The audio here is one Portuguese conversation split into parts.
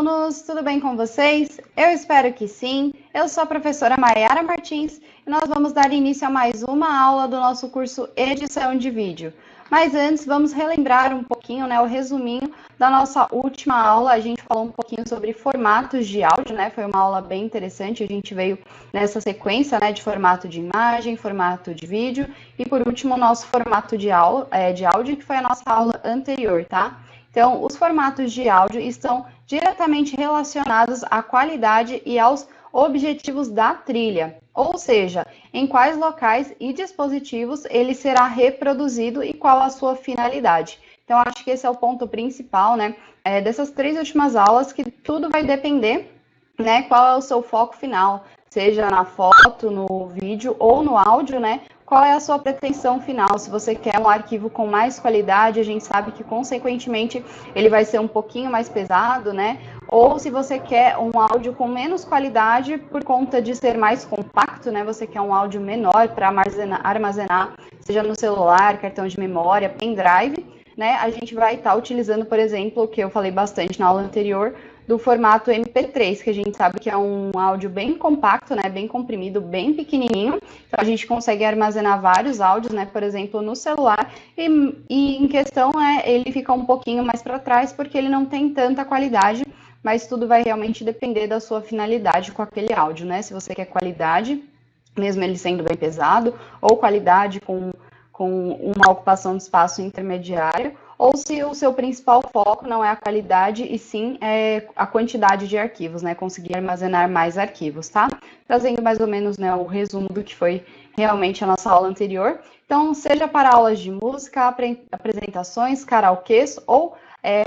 alunos, tudo bem com vocês? Eu espero que sim. Eu sou a professora Maiara Martins e nós vamos dar início a mais uma aula do nosso curso Edição de Vídeo. Mas antes, vamos relembrar um pouquinho, o resuminho da nossa última aula. A gente falou um pouquinho sobre formatos de áudio, Foi uma aula bem interessante. A gente veio nessa sequência, de formato de imagem, formato de vídeo e, por último, o nosso formato de áudio, que foi a nossa aula anterior, tá? Então, os formatos de áudio estão diretamente relacionados à qualidade e aos objetivos da trilha, ou seja, em quais locais e dispositivos ele será reproduzido e qual a sua finalidade. Então, acho que esse é o ponto principal, dessas três últimas aulas, que tudo vai depender, qual é o seu foco final, seja na foto, no vídeo ou no áudio, Qual é a sua pretensão final? Se você quer um arquivo com mais qualidade, a gente sabe que, consequentemente, ele vai ser um pouquinho mais pesado, Ou se você quer um áudio com menos qualidade por conta de ser mais compacto, Você quer um áudio menor para armazenar, seja no celular, cartão de memória, pendrive, A gente vai estar utilizando, por exemplo, o que eu falei bastante na aula anterior, do formato MP3, que a gente sabe que é um áudio bem compacto, bem comprimido, bem pequenininho. Então, a gente consegue armazenar vários áudios, por exemplo, no celular. E em questão, ele fica um pouquinho mais para trás, porque ele não tem tanta qualidade, mas tudo vai realmente depender da sua finalidade com aquele áudio, Se você quer qualidade, mesmo ele sendo bem pesado, ou qualidade com uma ocupação de espaço intermediário, ou se o seu principal foco não é a qualidade, e sim a quantidade de arquivos, Conseguir armazenar mais arquivos, tá? Trazendo mais ou menos, o resumo do que foi realmente a nossa aula anterior. Então, seja para aulas de música, apresentações, karaokês ou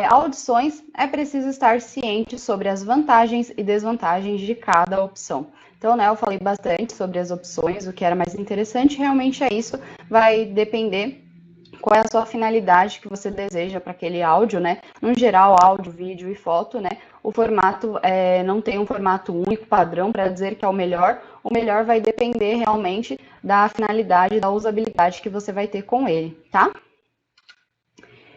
audições, é preciso estar ciente sobre as vantagens e desvantagens de cada opção. Então, eu falei bastante sobre as opções, o que era mais interessante, realmente é isso, vai depender qual é a sua finalidade que você deseja para aquele áudio, No geral, áudio, vídeo e foto, O formato não tem um formato único, padrão, para dizer que é o melhor vai depender realmente da finalidade, da usabilidade que você vai ter com ele, tá?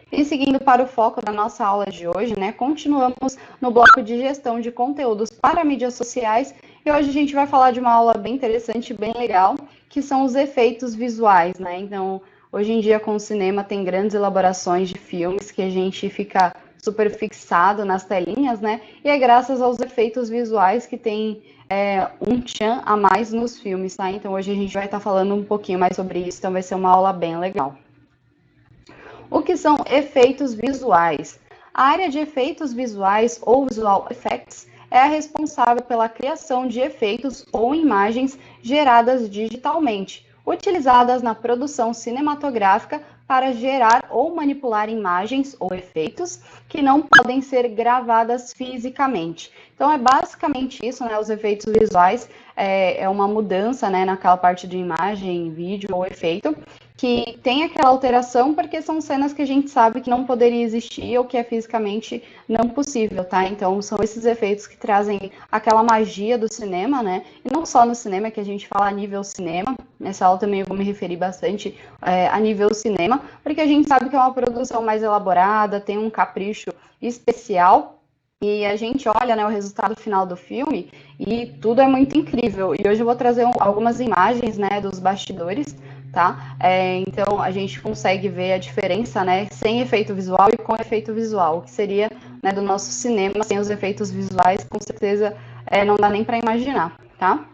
E seguindo para o foco da nossa aula de hoje, continuamos no bloco de gestão de conteúdos para mídias sociais, e hoje a gente vai falar de uma aula bem interessante, bem legal, que são os efeitos visuais, Então, hoje em dia, com o cinema, tem grandes elaborações de filmes que a gente fica super fixado nas telinhas, E é graças aos efeitos visuais que tem um tchan a mais nos filmes, tá? Então, hoje a gente vai estar falando um pouquinho mais sobre isso, então vai ser uma aula bem legal. O que são efeitos visuais? A área de efeitos visuais ou visual effects é a responsável pela criação de efeitos ou imagens geradas digitalmente, utilizadas na produção cinematográfica para gerar ou manipular imagens ou efeitos que não podem ser gravadas fisicamente. Então, é basicamente isso, Os efeitos visuais é uma mudança, naquela parte de imagem, vídeo ou efeito, que tem aquela alteração porque são cenas que a gente sabe que não poderia existir ou que é fisicamente não possível, tá? Então, são esses efeitos que trazem aquela magia do cinema, E não só no cinema, que a gente fala a nível cinema. Nessa aula também eu vou me referir bastante a nível cinema, porque a gente sabe que é uma produção mais elaborada, tem um capricho especial, e a gente olha, o resultado final do filme e tudo é muito incrível. E hoje eu vou trazer algumas imagens, dos bastidores, tá? Então, a gente consegue ver a diferença, sem efeito visual e com efeito visual, o que seria, do nosso cinema sem os efeitos visuais, com certeza não dá nem para imaginar, tá?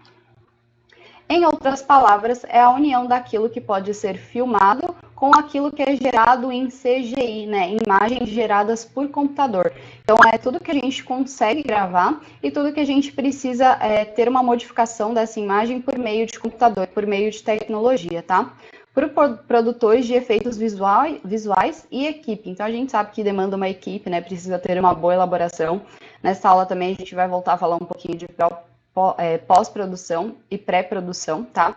Em outras palavras, é a união daquilo que pode ser filmado com aquilo que é gerado em CGI, imagens geradas por computador. Então, é tudo que a gente consegue gravar e tudo que a gente precisa ter uma modificação dessa imagem por meio de computador, por meio de tecnologia, tá? Para produtores de efeitos visuais e equipe. Então, a gente sabe que demanda uma equipe, precisa ter uma boa elaboração. Nessa aula também a gente vai voltar a falar um pouquinho de pós-produção e pré-produção, tá?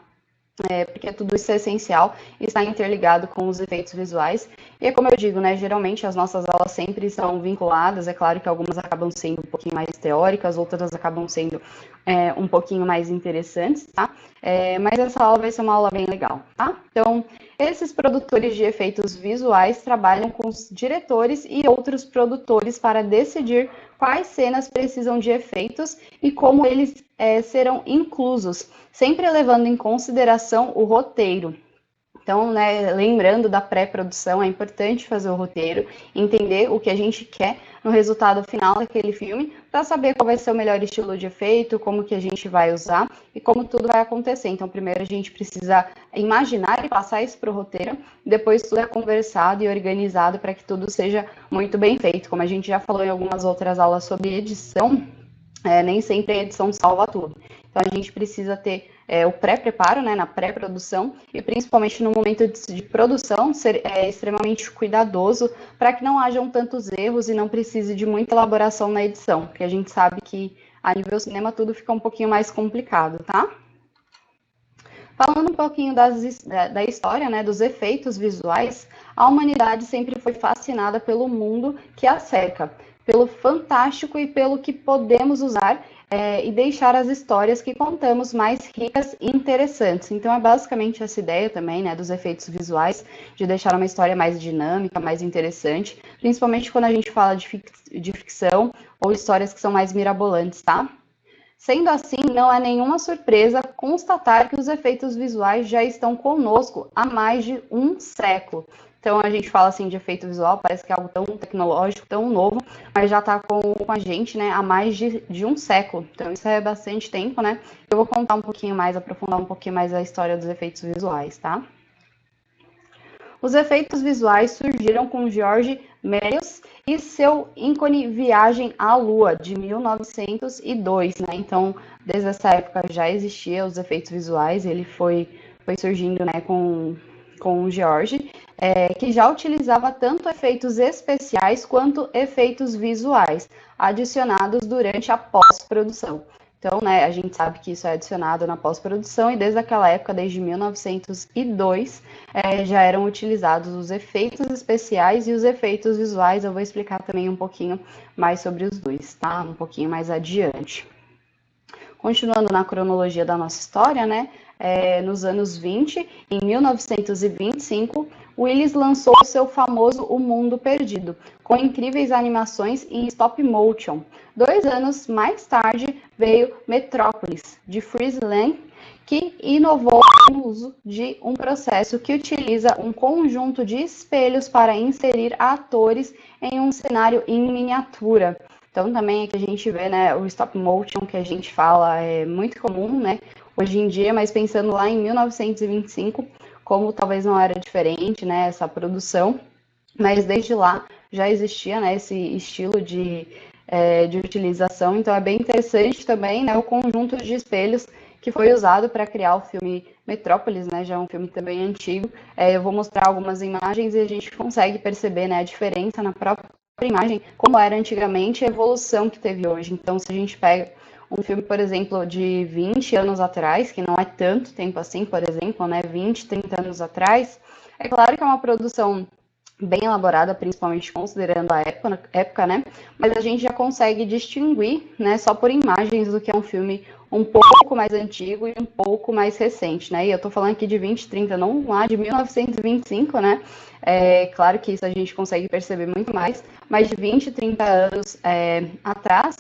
Porque tudo isso é essencial e está interligado com os efeitos visuais. E é como eu digo, geralmente as nossas aulas sempre são vinculadas, é claro que algumas acabam sendo um pouquinho mais teóricas, outras acabam sendo um pouquinho mais interessantes, tá? Mas essa aula vai ser uma aula bem legal, tá? Então, Esses produtores de efeitos visuais trabalham com os diretores e outros produtores para decidir quais cenas precisam de efeitos e como eles serão inclusos, sempre levando em consideração o roteiro. Então, né, lembrando da pré-produção, é importante fazer o roteiro, entender o que a gente quer no resultado final daquele filme, para saber qual vai ser o melhor estilo de efeito, como que a gente vai usar e como tudo vai acontecer. Então, primeiro a gente precisa imaginar e passar isso para o roteiro, depois tudo é conversado e organizado para que tudo seja muito bem feito. Como a gente já falou em algumas outras aulas sobre edição, nem sempre a edição salva tudo. Então, a gente precisa ter o pré-preparo, né, na pré-produção, e principalmente no momento de produção, ser extremamente cuidadoso para que não hajam tantos erros e não precise de muita elaboração na edição, porque a gente sabe que a nível cinema tudo fica um pouquinho mais complicado, tá? Falando um pouquinho da história, né, dos efeitos visuais, a humanidade sempre foi fascinada pelo mundo que a cerca, pelo fantástico e pelo que podemos usar e deixar as histórias que contamos mais ricas e interessantes. Então é basicamente essa ideia também, né, dos efeitos visuais, de deixar uma história mais dinâmica, mais interessante, principalmente quando a gente fala de ficção ou histórias que são mais mirabolantes, tá? Sendo assim, não é nenhuma surpresa constatar que os efeitos visuais já estão conosco há mais de um século. Então, a gente fala assim de efeito visual, parece que é algo tão tecnológico, tão novo, mas já está com a gente, né, há mais de um século. Então, isso é bastante tempo, né? Eu vou contar um pouquinho mais, aprofundar um pouquinho mais a história dos efeitos visuais, tá? Os efeitos visuais surgiram com George Méliès e seu ícone Viagem à Lua, de 1902, né? Então, desde essa época já existiam os efeitos visuais, ele foi surgindo, né, com o George, que já utilizava tanto efeitos especiais quanto efeitos visuais, adicionados durante a pós-produção. Então, né, a gente sabe que isso é adicionado na pós-produção e desde aquela época, desde 1902, já eram utilizados os efeitos especiais e os efeitos visuais. Eu vou explicar também um pouquinho mais sobre os dois, tá? Um pouquinho mais adiante. Continuando na cronologia da nossa história, né? Nos anos 20, em 1925, Willis lançou seu famoso O Mundo Perdido, com incríveis animações em stop motion. 2 anos mais tarde veio Metrópolis, de Fritz Lang, que inovou no uso de um processo que utiliza um conjunto de espelhos para inserir atores em um cenário em miniatura. Então, também é que a gente vê, né, o stop motion que a gente fala é muito comum, né, hoje em dia, mas pensando lá em 1925, como talvez não era diferente, né, essa produção, mas desde lá já existia, né, esse estilo de utilização, então é bem interessante também, né, o conjunto de espelhos que foi usado para criar o filme Metrópolis, né, já é um filme também antigo. Eu vou mostrar algumas imagens e a gente consegue perceber, né, a diferença na própria imagem, como era antigamente, e a evolução que teve hoje. Então, se a gente pega um filme, por exemplo, de 20 anos atrás, que não é tanto tempo assim, por exemplo, né, 20, 30 anos atrás, é claro que é uma produção bem elaborada, principalmente considerando a época, né, mas a gente já consegue distinguir, né, só por imagens do que é um filme um pouco mais antigo e um pouco mais recente, né, e eu tô falando aqui de 20, 30, não lá de 1925, né, claro que isso a gente consegue perceber muito mais, mas de 20, 30 anos atrás,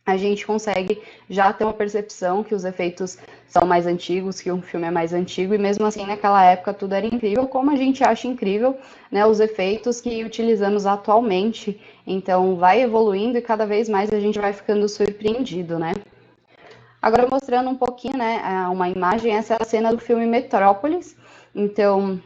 a gente consegue já ter uma percepção que os efeitos são mais antigos, que um filme é mais antigo, e mesmo assim, naquela época, tudo era incrível, como a gente acha incrível, né, os efeitos que utilizamos atualmente. Então, vai evoluindo e cada vez mais a gente vai ficando surpreendido, né? Agora, mostrando um pouquinho, né, uma imagem, essa é a cena do filme Metrópolis. Então,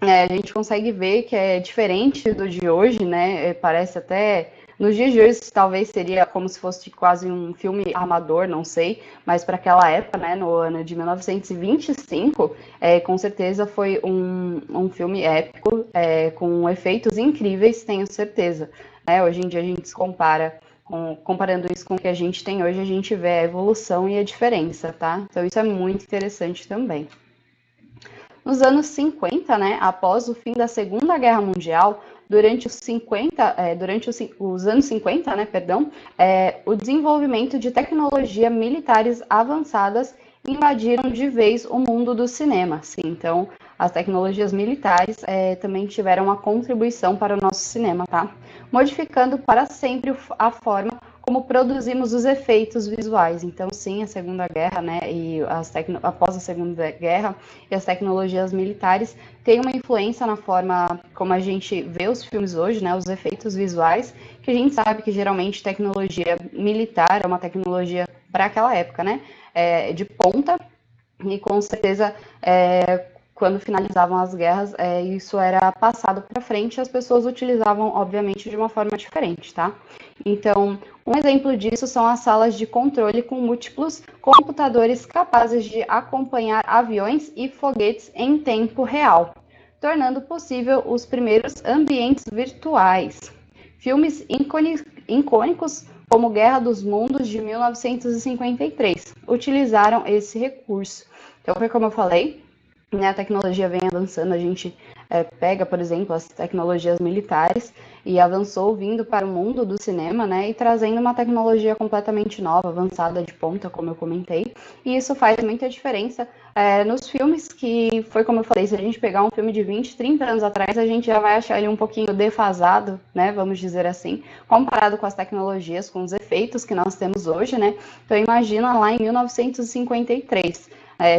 a gente consegue ver que é diferente do de hoje, né? Parece até... Nos dias de hoje, talvez seria como se fosse quase um filme amador, não sei, mas para aquela época, né, no ano de 1925, com certeza foi um filme épico, com efeitos incríveis, tenho certeza. Né? Hoje em dia a gente se compara, comparando isso com o que a gente tem hoje, a gente vê a evolução e a diferença, tá? Então isso é muito interessante também. Nos anos 50, né, após o fim da Segunda Guerra Mundial, durante os anos 50, né, o desenvolvimento de tecnologias militares avançadas invadiram de vez o mundo do cinema. Sim, então, as tecnologias militares também tiveram uma contribuição para o nosso cinema, tá? Modificando para sempre a forma como produzimos os efeitos visuais. Então, sim, a Segunda Guerra, né, e após a Segunda Guerra e as tecnologias militares têm uma influência na forma como a gente vê os filmes hoje, né, os efeitos visuais, que a gente sabe que geralmente tecnologia militar é uma tecnologia para aquela época, né, de ponta, e com certeza quando finalizavam as guerras, isso era passado para frente e as pessoas utilizavam, obviamente, de uma forma diferente, tá? Então, um exemplo disso são as salas de controle com múltiplos computadores capazes de acompanhar aviões e foguetes em tempo real, tornando possível os primeiros ambientes virtuais. Filmes icônicos como Guerra dos Mundos de 1953 utilizaram esse recurso. Então, foi como eu falei, né, a tecnologia vem avançando, a gente pega, por exemplo, as tecnologias militares e avançou vindo para o mundo do cinema, né, e trazendo uma tecnologia completamente nova, avançada de ponta, como eu comentei, e isso faz muita diferença nos filmes, que foi como eu falei, se a gente pegar um filme de 20, 30 anos atrás, a gente já vai achar ele um pouquinho defasado, né, vamos dizer assim, comparado com as tecnologias, com os efeitos que nós temos hoje, né, então imagina lá em 1953,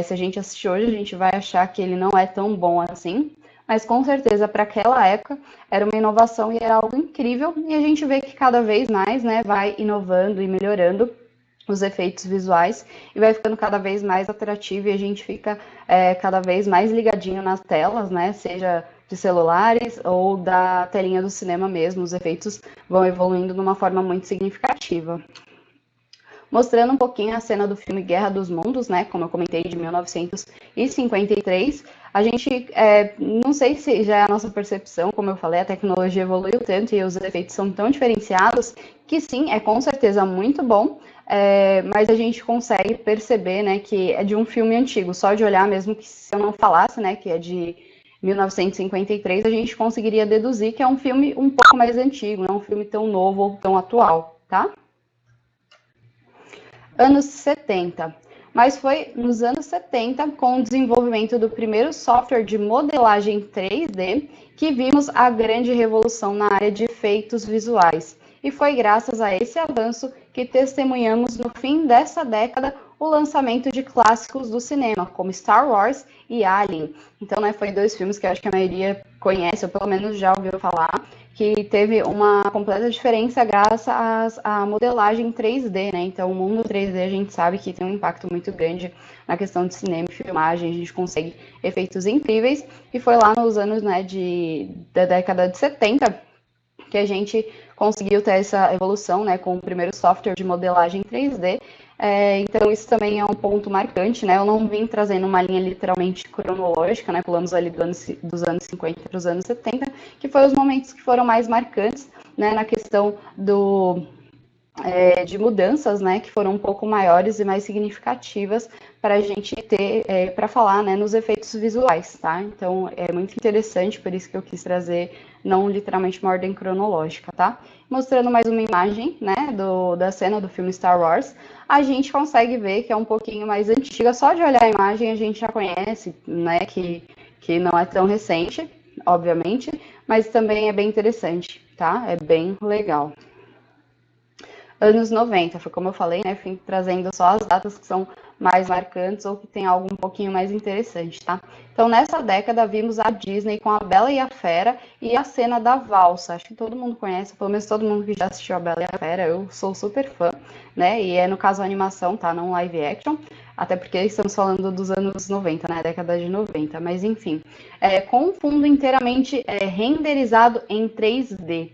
se a gente assistir hoje, a gente vai achar que ele não é tão bom assim, mas com certeza para aquela época era uma inovação e era algo incrível, e a gente vê que cada vez mais, né, vai inovando e melhorando os efeitos visuais e vai ficando cada vez mais atrativo e a gente fica cada vez mais ligadinho nas telas, né, seja de celulares ou da telinha do cinema mesmo, os efeitos vão evoluindo de uma forma muito significativa. Mostrando um pouquinho a cena do filme Guerra dos Mundos, né, como eu comentei, de 1953, a gente, não sei se já é a nossa percepção, como eu falei, a tecnologia evoluiu tanto e os efeitos são tão diferenciados, que sim, é com certeza muito bom, mas a gente consegue perceber, né, que é de um filme antigo, só de olhar mesmo, que se eu não falasse, né, que é de 1953, a gente conseguiria deduzir que é um filme um pouco mais antigo, não é um filme tão novo ou tão atual, tá? Anos 70. Mas foi nos anos 70, com o desenvolvimento do primeiro software de modelagem 3D, que vimos a grande revolução na área de efeitos visuais. E foi graças a esse avanço que testemunhamos no fim dessa década o lançamento de clássicos do cinema, como Star Wars e Alien. Então, né, foi dois filmes que eu acho que a maioria conhece, ou pelo menos já ouviu falar, que teve uma completa diferença graças à modelagem 3D, né? Então, o mundo 3D a gente sabe que tem um impacto muito grande na questão de cinema e filmagem, a gente consegue efeitos incríveis, e foi lá nos anos, né, da década de 70 que a gente conseguiu ter essa evolução, né, com o primeiro software de modelagem 3D. Então, isso também é um ponto marcante, né? Eu não vim trazendo uma linha literalmente cronológica, né? Pulamos ali dos anos 50 para os anos 70, que foram os momentos que foram mais marcantes, né, na questão de mudanças, né, que foram um pouco maiores e mais significativas para a gente ter, para falar, né, nos efeitos visuais, tá? Então, é muito interessante, por isso que eu quis trazer, não literalmente uma ordem cronológica, tá? Mostrando mais uma imagem, né, da cena do filme Star Wars, a gente consegue ver que é um pouquinho mais antiga, só de olhar a imagem a gente já conhece, né, que não é tão recente, obviamente, mas também é bem interessante, tá? É bem legal. Anos 90, foi como eu falei, né? Fui trazendo só as datas que são mais marcantes ou que tem algo um pouquinho mais interessante, tá? Então, nessa década, vimos a Disney com a Bela e a Fera e a cena da valsa. Acho que todo mundo conhece, pelo menos todo mundo que já assistiu a Bela e a Fera, eu sou super fã, né? E é, no caso, a animação, tá? Não live action, até porque estamos falando dos anos 90, né? Década de 90, mas enfim. Com um fundo inteiramente renderizado em 3D.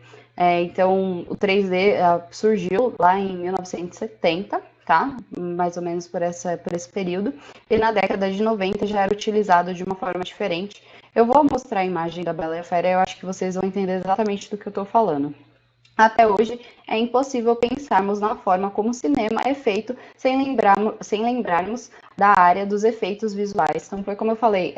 Então, o 3D surgiu lá em 1970, tá? Mais ou menos por esse período. E na década de 90 já era utilizado de uma forma diferente. Eu vou mostrar a imagem da Bela e a Fera e eu acho que vocês vão entender exatamente do que eu estou falando. Até hoje, é impossível pensarmos na forma como o cinema é feito sem lembrarmos da área dos efeitos visuais. Então, foi como eu falei,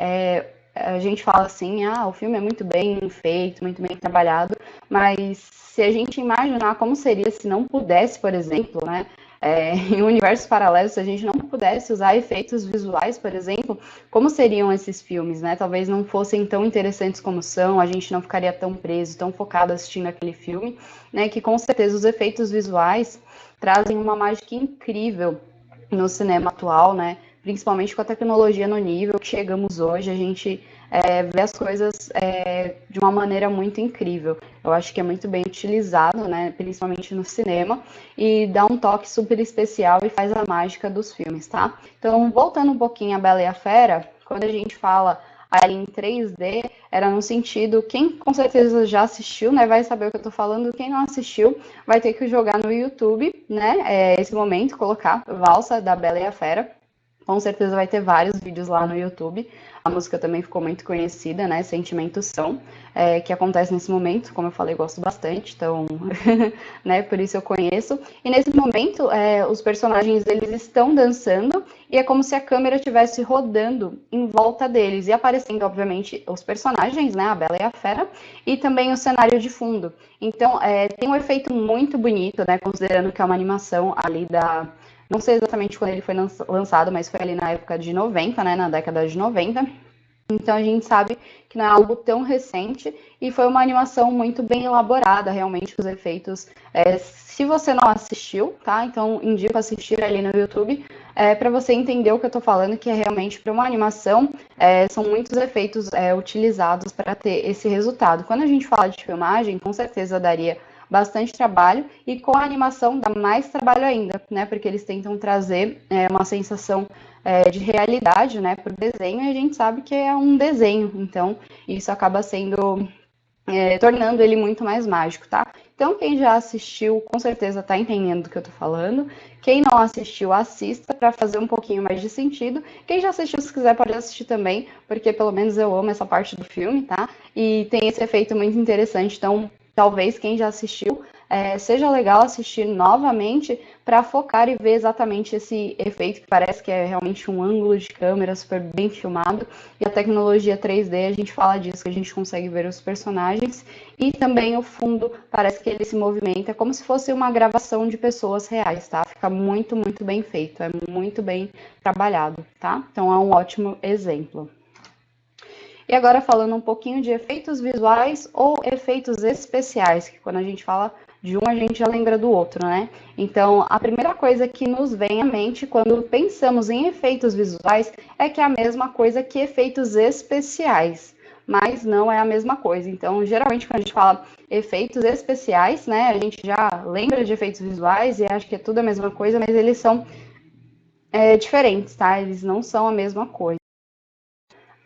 a gente fala assim, o filme é muito bem feito, muito bem trabalhado, Mas se a gente imaginar como seria se não pudesse, por exemplo, né, em um universo paralelo, se a gente não pudesse usar efeitos visuais, por exemplo, como seriam esses filmes, né? Talvez não fossem tão interessantes como são, a gente não ficaria tão preso, tão focado assistindo aquele filme, né? Que com certeza os efeitos visuais trazem uma mágica incrível no cinema atual, né? Principalmente com a tecnologia no nível que chegamos hoje, a gente vê as coisas de uma maneira muito incrível. Eu acho que é muito bem utilizado, né? Principalmente no cinema, e dá um toque super especial e faz a mágica dos filmes, tá? Então, voltando um pouquinho a Bela e a Fera, quando a gente fala ali em 3D, era no sentido, quem com certeza já assistiu, né, vai saber o que eu tô falando, quem não assistiu, vai ter que jogar no YouTube, né, esse momento, colocar Valsa da Bela e a Fera, com certeza vai ter vários vídeos lá no YouTube. A música também ficou muito conhecida, né? Sentimentos São, que acontece nesse momento. Como eu falei, gosto bastante, então, né? Por isso eu conheço. E nesse momento, os personagens eles estão dançando e é como se a câmera estivesse rodando em volta deles e aparecendo, obviamente, os personagens, né? A Bela e a Fera, e também o cenário de fundo. Então, tem um efeito muito bonito, né? Considerando que é uma animação ali não sei exatamente quando ele foi lançado, mas foi ali na época de 90, né, na década de 90. Então a gente sabe que não é algo tão recente e foi uma animação muito bem elaborada, realmente os efeitos. Se você não assistiu, tá? Então indico assistir ali no YouTube para você entender o que eu tô falando, que é realmente para uma animação são muitos efeitos utilizados para ter esse resultado. Quando a gente fala de filmagem, com certeza daria bastante trabalho e com a animação dá mais trabalho ainda, né? Porque eles tentam trazer uma sensação de realidade, né, para o desenho e a gente sabe que é um desenho, então isso acaba sendo tornando ele muito mais mágico, tá? Então quem já assistiu com certeza está entendendo do que eu tô falando. Quem não assistiu, assista para fazer um pouquinho mais de sentido. Quem já assistiu, se quiser, pode assistir também, porque pelo menos eu amo essa parte do filme, tá? E tem esse efeito muito interessante, então talvez quem já assistiu seja legal assistir novamente para focar e ver exatamente esse efeito que parece que é realmente um ângulo de câmera super bem filmado. E a tecnologia 3D, a gente fala disso, que a gente consegue ver os personagens e também o fundo parece que ele se movimenta como se fosse uma gravação de pessoas reais, tá? Fica muito, muito bem feito, é muito bem trabalhado, tá? Então é um ótimo exemplo. E agora falando um pouquinho de efeitos visuais ou efeitos especiais, que quando a gente fala de um, a gente já lembra do outro, né? Então, a primeira coisa que nos vem à mente quando pensamos em efeitos visuais é que é a mesma coisa que efeitos especiais, mas não é a mesma coisa. Então, geralmente, quando a gente fala efeitos especiais, né, a gente já lembra de efeitos visuais e acha que é tudo a mesma coisa, mas eles são diferentes, tá? Eles não são a mesma coisa.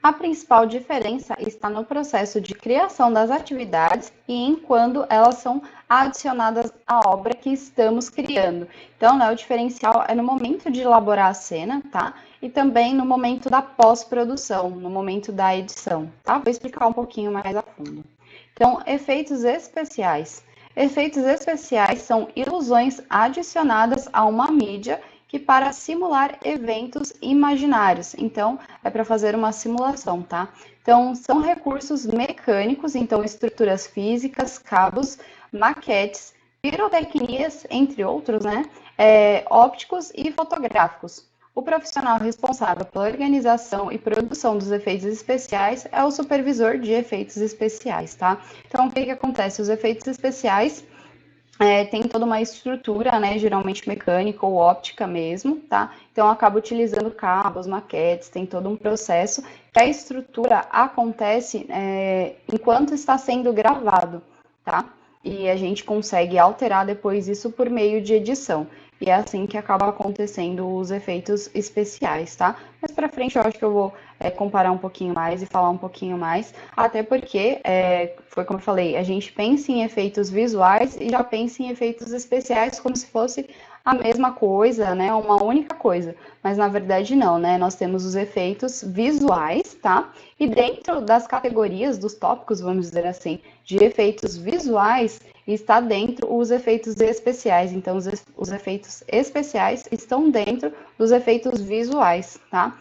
A principal diferença está no processo de criação das atividades e em quando elas são adicionadas à obra que estamos criando. Então, né, o diferencial é no momento de elaborar a cena, tá? E também no momento da pós-produção, no momento da edição, tá? Vou explicar um pouquinho mais a fundo. Então, efeitos especiais. Efeitos especiais são ilusões adicionadas a uma mídia que para simular eventos imaginários. Então, é para fazer uma simulação, tá? Então, são recursos mecânicos, então estruturas físicas, cabos, maquetes, pirotecnias, entre outros, né? Ópticos e fotográficos. O profissional responsável pela organização e produção dos efeitos especiais é o supervisor de efeitos especiais, tá? Então, o que acontece? Os efeitos especiais tem toda uma estrutura, né, geralmente mecânica ou óptica mesmo, tá? Então, acaba utilizando cabos, maquetes, tem todo um processo que a estrutura acontece enquanto está sendo gravado, tá? E a gente consegue alterar depois isso por meio de edição. E é assim que acaba acontecendo os efeitos especiais, tá? Mas para frente eu acho que eu vou comparar um pouquinho mais e falar um pouquinho mais, até porque, foi como eu falei, a gente pensa em efeitos visuais e já pensa em efeitos especiais como se fosse a mesma coisa, né? Uma única coisa. Mas na verdade não, né? Nós temos os efeitos visuais, tá? E dentro das categorias, dos tópicos, vamos dizer assim, de efeitos visuais, está dentro os efeitos especiais. Então, os efeitos especiais estão dentro dos efeitos visuais, tá?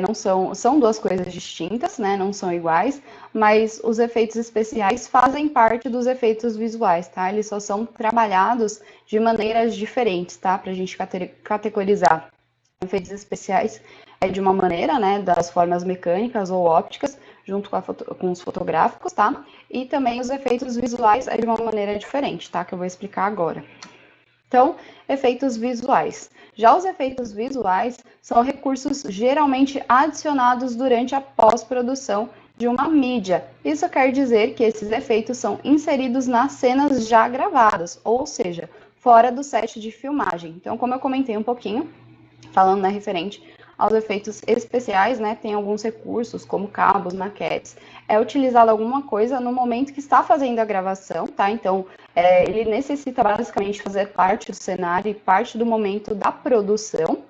Não são duas coisas distintas, né? Não são iguais, mas os efeitos especiais fazem parte dos efeitos visuais, tá? Eles só são trabalhados de maneiras diferentes, tá? Para a gente categorizar. Efeitos especiais é de uma maneira, né? Das formas mecânicas ou ópticas, junto com os fotográficos, tá? E também os efeitos visuais é de uma maneira diferente, tá? Que eu vou explicar agora. Então, efeitos visuais. Já os efeitos visuais são recursos geralmente adicionados durante a pós-produção de uma mídia. Isso quer dizer que esses efeitos são inseridos nas cenas já gravadas, ou seja, fora do set de filmagem. Então, como eu comentei um pouquinho, falando, né, referente aos efeitos especiais, né, tem alguns recursos, como cabos, maquetes, é utilizado alguma coisa no momento que está fazendo a gravação, tá? Então, ele necessita basicamente fazer parte do cenário e parte do momento da produção,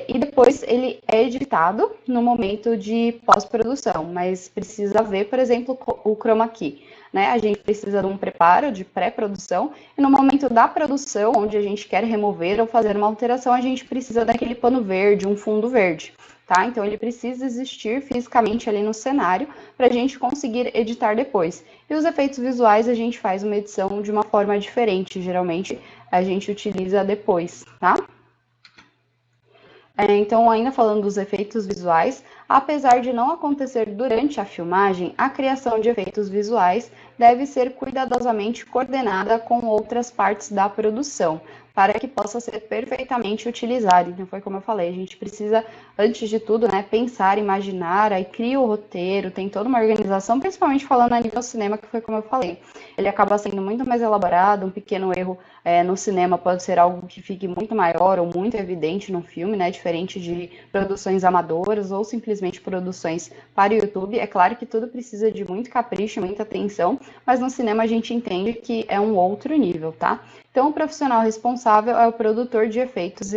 e depois ele é editado no momento de pós-produção, mas precisa ver, por exemplo, o chroma key. Né? A gente precisa de um preparo de pré-produção e no momento da produção, onde a gente quer remover ou fazer uma alteração, a gente precisa daquele pano verde, um fundo verde. Tá? Então, ele precisa existir fisicamente ali no cenário para a gente conseguir editar depois. E os efeitos visuais, a gente faz uma edição de uma forma diferente, geralmente a gente utiliza depois, tá? Então, ainda falando dos efeitos visuais, apesar de não acontecer durante a filmagem, a criação de efeitos visuais deve ser cuidadosamente coordenada com outras partes da produção, para que possa ser perfeitamente utilizada. Então, foi como eu falei, a gente precisa, antes de tudo, né, pensar, imaginar, aí cria o roteiro, tem toda uma organização, principalmente falando a nível cinema, que foi como eu falei. Ele acaba sendo muito mais elaborado, um pequeno erro no cinema pode ser algo que fique muito maior ou muito evidente no filme, né? Diferente de produções amadoras ou simplesmente produções para o YouTube. É claro que tudo precisa de muito capricho, muita atenção, mas no cinema a gente entende que é um outro nível, tá? Então, o profissional responsável é o produtor de efeitos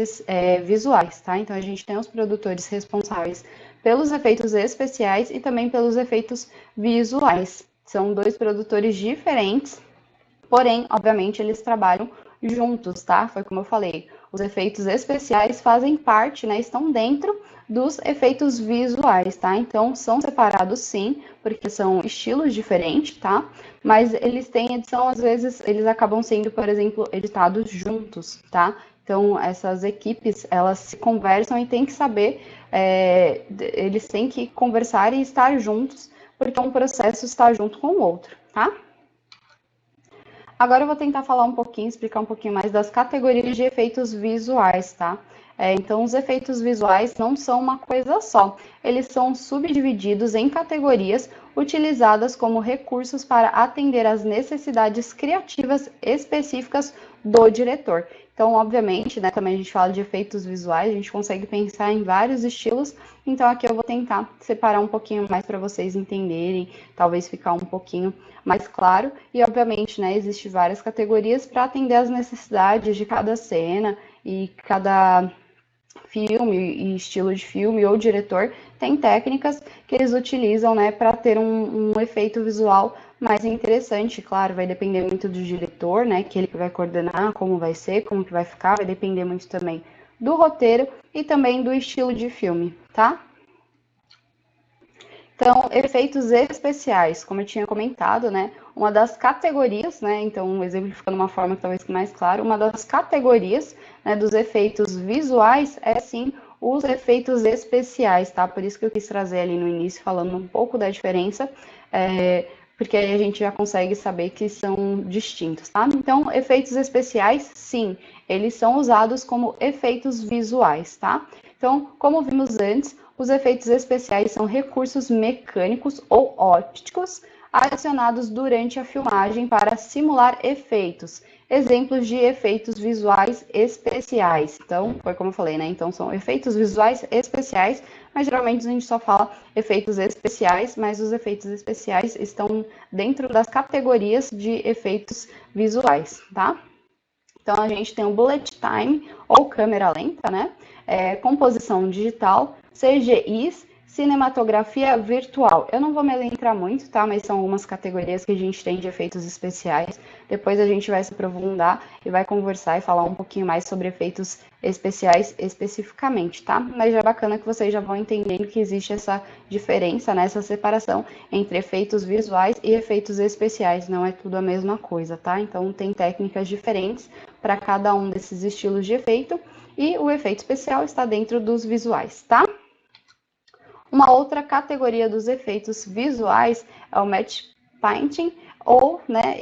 visuais, tá? Então, a gente tem os produtores responsáveis pelos efeitos especiais e também pelos efeitos visuais. São dois produtores diferentes, porém, obviamente, eles trabalham juntos, tá? Foi como eu falei, os efeitos especiais fazem parte, né? Estão dentro dos efeitos visuais, tá? Então, são separados sim, porque são estilos diferentes, tá? Mas eles têm edição, às vezes, eles acabam sendo, por exemplo, editados juntos, tá? Então, essas equipes, elas se conversam e têm que saber, eles têm que conversar e estar juntos, porque um processo está junto com o outro, tá? Agora eu vou tentar falar um pouquinho, explicar um pouquinho mais das categorias de efeitos visuais, tá? Então, os efeitos visuais não são uma coisa só, eles são subdivididos em categorias utilizadas como recursos para atender às necessidades criativas específicas do diretor. Então, obviamente, né, também a gente fala de efeitos visuais, a gente consegue pensar em vários estilos, então aqui eu vou tentar separar um pouquinho mais para vocês entenderem, talvez ficar um pouquinho mais claro, e obviamente, né, existem várias categorias para atender às necessidades de cada cena e cada filme e estilo de filme ou diretor tem técnicas que eles utilizam, né, para ter um efeito visual mais interessante. Claro, vai depender muito do diretor, né, que ele que vai coordenar, como vai ser, como que vai ficar, vai depender muito também do roteiro e também do estilo de filme, tá? Então, efeitos especiais, como eu tinha comentado, né? Uma das categorias, né? Então, exemplificando uma forma que talvez fique mais claro, uma das categorias, né, dos efeitos visuais é sim os efeitos especiais, tá? Por isso que eu quis trazer ali no início, falando um pouco da diferença, porque aí a gente já consegue saber que são distintos, tá? Então, efeitos especiais, sim, eles são usados como efeitos visuais, tá? Então, como vimos antes, os efeitos especiais são recursos mecânicos ou ópticos adicionados durante a filmagem para simular efeitos. Exemplos de efeitos visuais especiais. Então, foi como eu falei, né? Então, são efeitos visuais especiais, mas geralmente a gente só fala efeitos especiais, mas os efeitos especiais estão dentro das categorias de efeitos visuais, tá? Então, a gente tem o bullet time, ou câmera lenta, né? Composição digital, CGIs, cinematografia virtual. Eu não vou me adentrar muito, tá? Mas são algumas categorias que a gente tem de efeitos especiais. Depois a gente vai se aprofundar e vai conversar e falar um pouquinho mais sobre efeitos especiais especificamente, tá? Mas já é bacana que vocês já vão entendendo que existe essa diferença, né? Essa separação entre efeitos visuais e efeitos especiais. Não é tudo a mesma coisa, tá? Então tem técnicas diferentes para cada um desses estilos de efeito e o efeito especial está dentro dos visuais, tá? Uma outra categoria dos efeitos visuais é o matte painting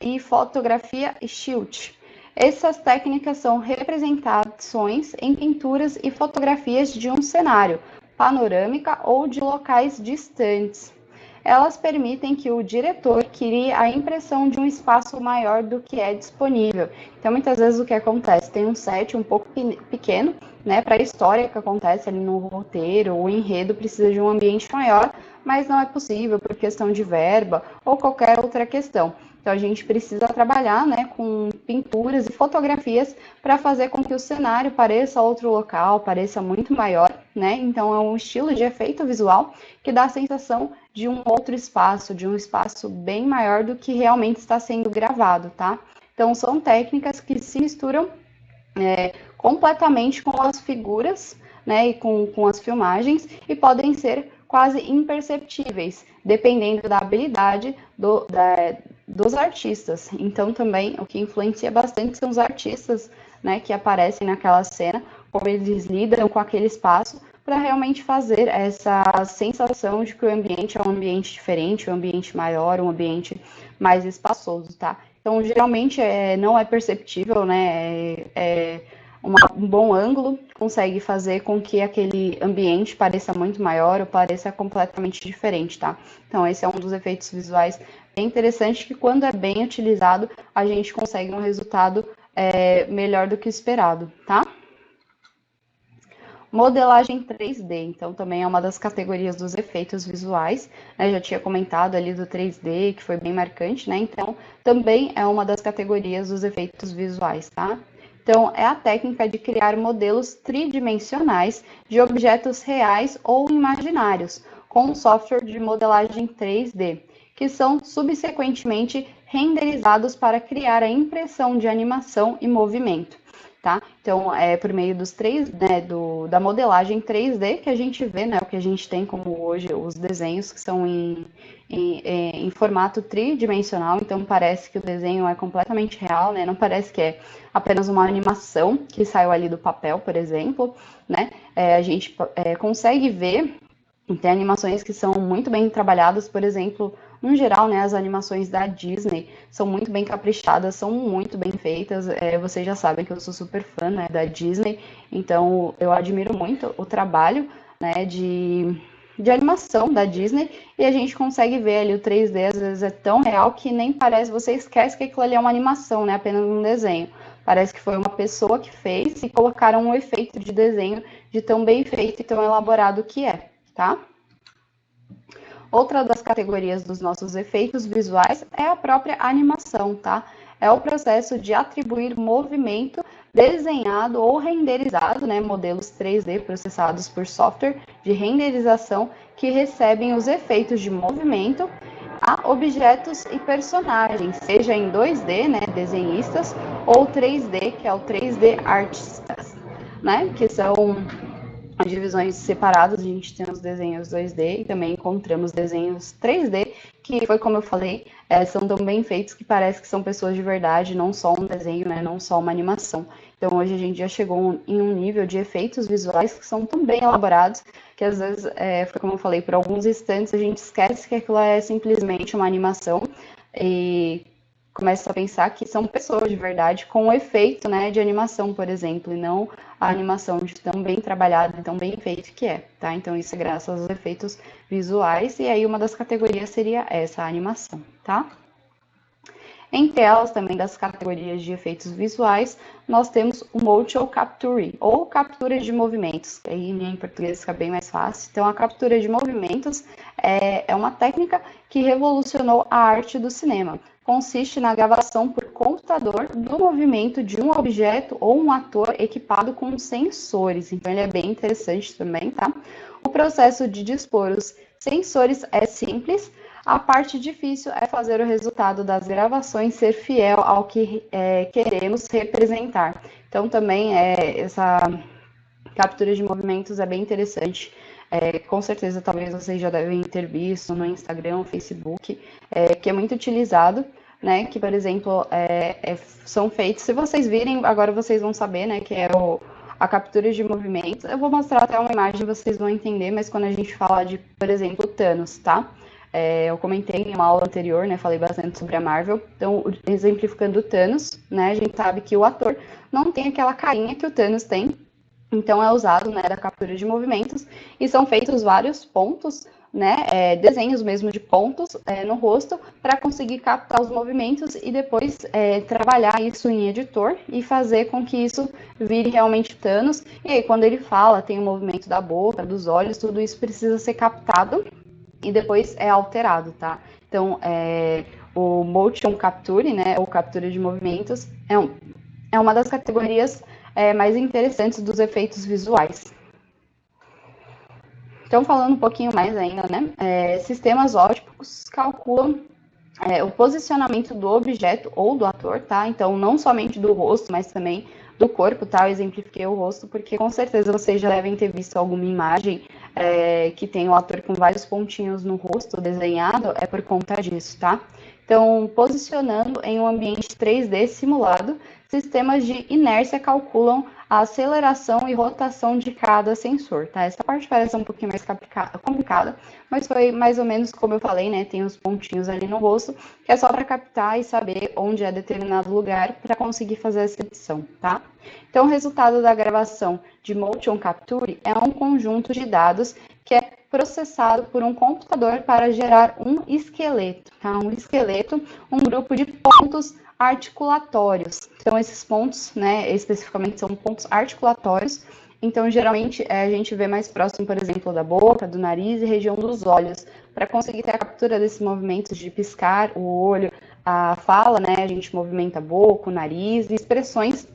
e fotografia stilt. Essas técnicas são representações em pinturas e fotografias de um cenário, panorâmica ou de locais distantes. Elas permitem que o diretor crie a impressão de um espaço maior do que é disponível. Então, muitas vezes o que acontece? Tem um set um pouco pequeno, né, para a história que acontece ali no roteiro, o enredo precisa de um ambiente maior, mas não é possível por questão de verba ou qualquer outra questão. Então, a gente precisa trabalhar, né, com pinturas e fotografias para fazer com que o cenário pareça outro local, pareça muito maior, né? Então, é um estilo de efeito visual que dá a sensação de um outro espaço, de um espaço bem maior do que realmente está sendo gravado, tá? Então, são técnicas que se misturam completamente com as figuras, né, e com as filmagens, e podem ser quase imperceptíveis, dependendo da habilidade dos artistas. Então, também, o que influencia bastante são os artistas, né, que aparecem naquela cena, como eles lidam com aquele espaço, para realmente fazer essa sensação de que o ambiente é um ambiente diferente, um ambiente maior, um ambiente mais espaçoso, tá? Então, geralmente, não é perceptível, né, um bom ângulo consegue fazer com que aquele ambiente pareça muito maior ou pareça completamente diferente, tá? Então, esse é um dos efeitos visuais bem interessante que, quando é bem utilizado, a gente consegue um resultado melhor do que o esperado, tá? Modelagem 3D, então também é uma das categorias dos efeitos visuais, né? Já tinha comentado ali do 3D, que foi bem marcante, né? Então, também é uma das categorias dos efeitos visuais, tá? Então, é a técnica de criar modelos tridimensionais de objetos reais ou imaginários, com software de modelagem 3D, que são subsequentemente renderizados para criar a impressão de animação e movimento. Tá? Então, é por meio dos da modelagem 3D que a gente vê, né, o que a gente tem como hoje os desenhos que são em formato tridimensional, então parece que o desenho é completamente real, né, não parece que é apenas uma animação que saiu ali do papel, por exemplo, né, a gente consegue ver. Tem animações que são muito bem trabalhadas, por exemplo, no geral, né, as animações da Disney são muito bem caprichadas, são muito bem feitas. Vocês já sabem que eu sou super fã, né, da Disney, então eu admiro muito o trabalho, né, de animação da Disney, e a gente consegue ver ali o 3D, às vezes é tão real que nem parece, você esquece que aquilo ali é uma animação, né, apenas um desenho. Parece que foi uma pessoa que fez e colocaram um efeito de desenho de tão bem feito e tão elaborado que é. Tá? Outra das categorias dos nossos efeitos visuais é a própria animação, tá? É o processo de atribuir movimento desenhado ou renderizado, né, modelos 3D processados por software de renderização que recebem os efeitos de movimento a objetos e personagens, seja em 2D, né, desenhistas, ou 3D, que é o 3D artistas, né, que são as divisões separadas. A gente tem os desenhos 2D e também encontramos desenhos 3D, que foi como eu falei, são tão bem feitos que parece que são pessoas de verdade, não só um desenho, né, não só uma animação. Então hoje a gente já chegou em um nível de efeitos visuais que são tão bem elaborados que às vezes, foi como eu falei, por alguns instantes a gente esquece que aquilo é simplesmente uma animação e começa a pensar que são pessoas de verdade com o efeito, né, de animação, por exemplo, e não a animação de tão bem trabalhada e tão bem feito que é, tá? Então isso é graças aos efeitos visuais, e aí uma das categorias seria essa, a animação, tá? Entre elas, também das categorias de efeitos visuais, nós temos o Motion Capture, ou captura de movimentos, que aí em português fica bem mais fácil. Então, a captura de movimentos é uma técnica que revolucionou a arte do cinema. Consiste na gravação por computador do movimento de um objeto ou um ator equipado com sensores. Então, ele é bem interessante também, tá? O processo de dispor os sensores é simples, a parte difícil é fazer o resultado das gravações ser fiel ao que queremos representar. Então, também essa captura de movimentos é bem interessante. Com certeza, talvez vocês já devem ter visto no Instagram, no Facebook, que é muito utilizado, né? Que, por exemplo, são feitos. Se vocês virem, agora vocês vão saber, né? Que é a captura de movimentos. Eu vou mostrar até uma imagem, vocês vão entender, mas quando a gente fala de, por exemplo, Thanos, tá? Eu comentei em uma aula anterior, né? Falei bastante sobre a Marvel. Então, exemplificando o Thanos, né? A gente sabe que o ator não tem aquela carinha que o Thanos tem. Então, é usado, né, da captura de movimentos e são feitos vários pontos, né, desenhos mesmo de pontos no rosto para conseguir captar os movimentos e depois trabalhar isso em editor e fazer com que isso vire realmente Thanos. E aí, quando ele fala, tem o movimento da boca, dos olhos, tudo isso precisa ser captado e depois é alterado, tá? Então, o motion capture, né, ou captura de movimentos, é uma das categorias mais interessantes dos efeitos visuais. Então, falando um pouquinho mais ainda, né? Sistemas ópticos calculam o posicionamento do objeto ou do ator, tá? Então, não somente do rosto, mas também do corpo, tá? Eu exemplifiquei o rosto porque com certeza vocês já devem ter visto alguma imagem que tem o ator com vários pontinhos no rosto desenhado, é por conta disso, tá? Então, posicionando em um ambiente 3D simulado, sistemas de inércia calculam a aceleração e rotação de cada sensor, tá? Essa parte parece um pouquinho mais complicada, mas foi mais ou menos como eu falei, né? Tem os pontinhos ali no rosto, que é só para captar e saber onde é determinado lugar para conseguir fazer essa edição, tá? Então, o resultado da gravação de motion capture é um conjunto de dados que é processado por um computador para gerar um esqueleto, tá? Um esqueleto, um grupo de pontos articulatórios. Então, esses pontos, né, especificamente são pontos articulatórios. Então, geralmente, a gente vê mais próximo, por exemplo, da boca, do nariz e região dos olhos, para conseguir ter a captura desses movimentos de piscar o olho, a fala, né, a gente movimenta a boca, o nariz e expressões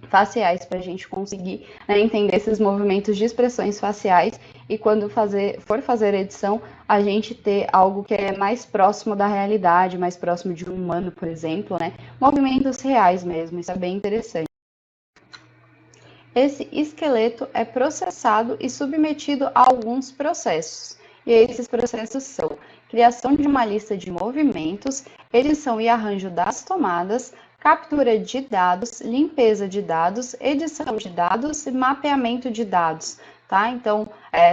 faciais para a gente conseguir, né, entender esses movimentos de expressões faciais e quando for fazer a edição, a gente ter algo que é mais próximo da realidade, mais próximo de um humano, por exemplo, né? Movimentos reais mesmo, isso é bem interessante. Esse esqueleto é processado e submetido a alguns processos. E esses processos são criação de uma lista de movimentos, edição e arranjo das tomadas, captura de dados, limpeza de dados, edição de dados e mapeamento de dados, tá? Então,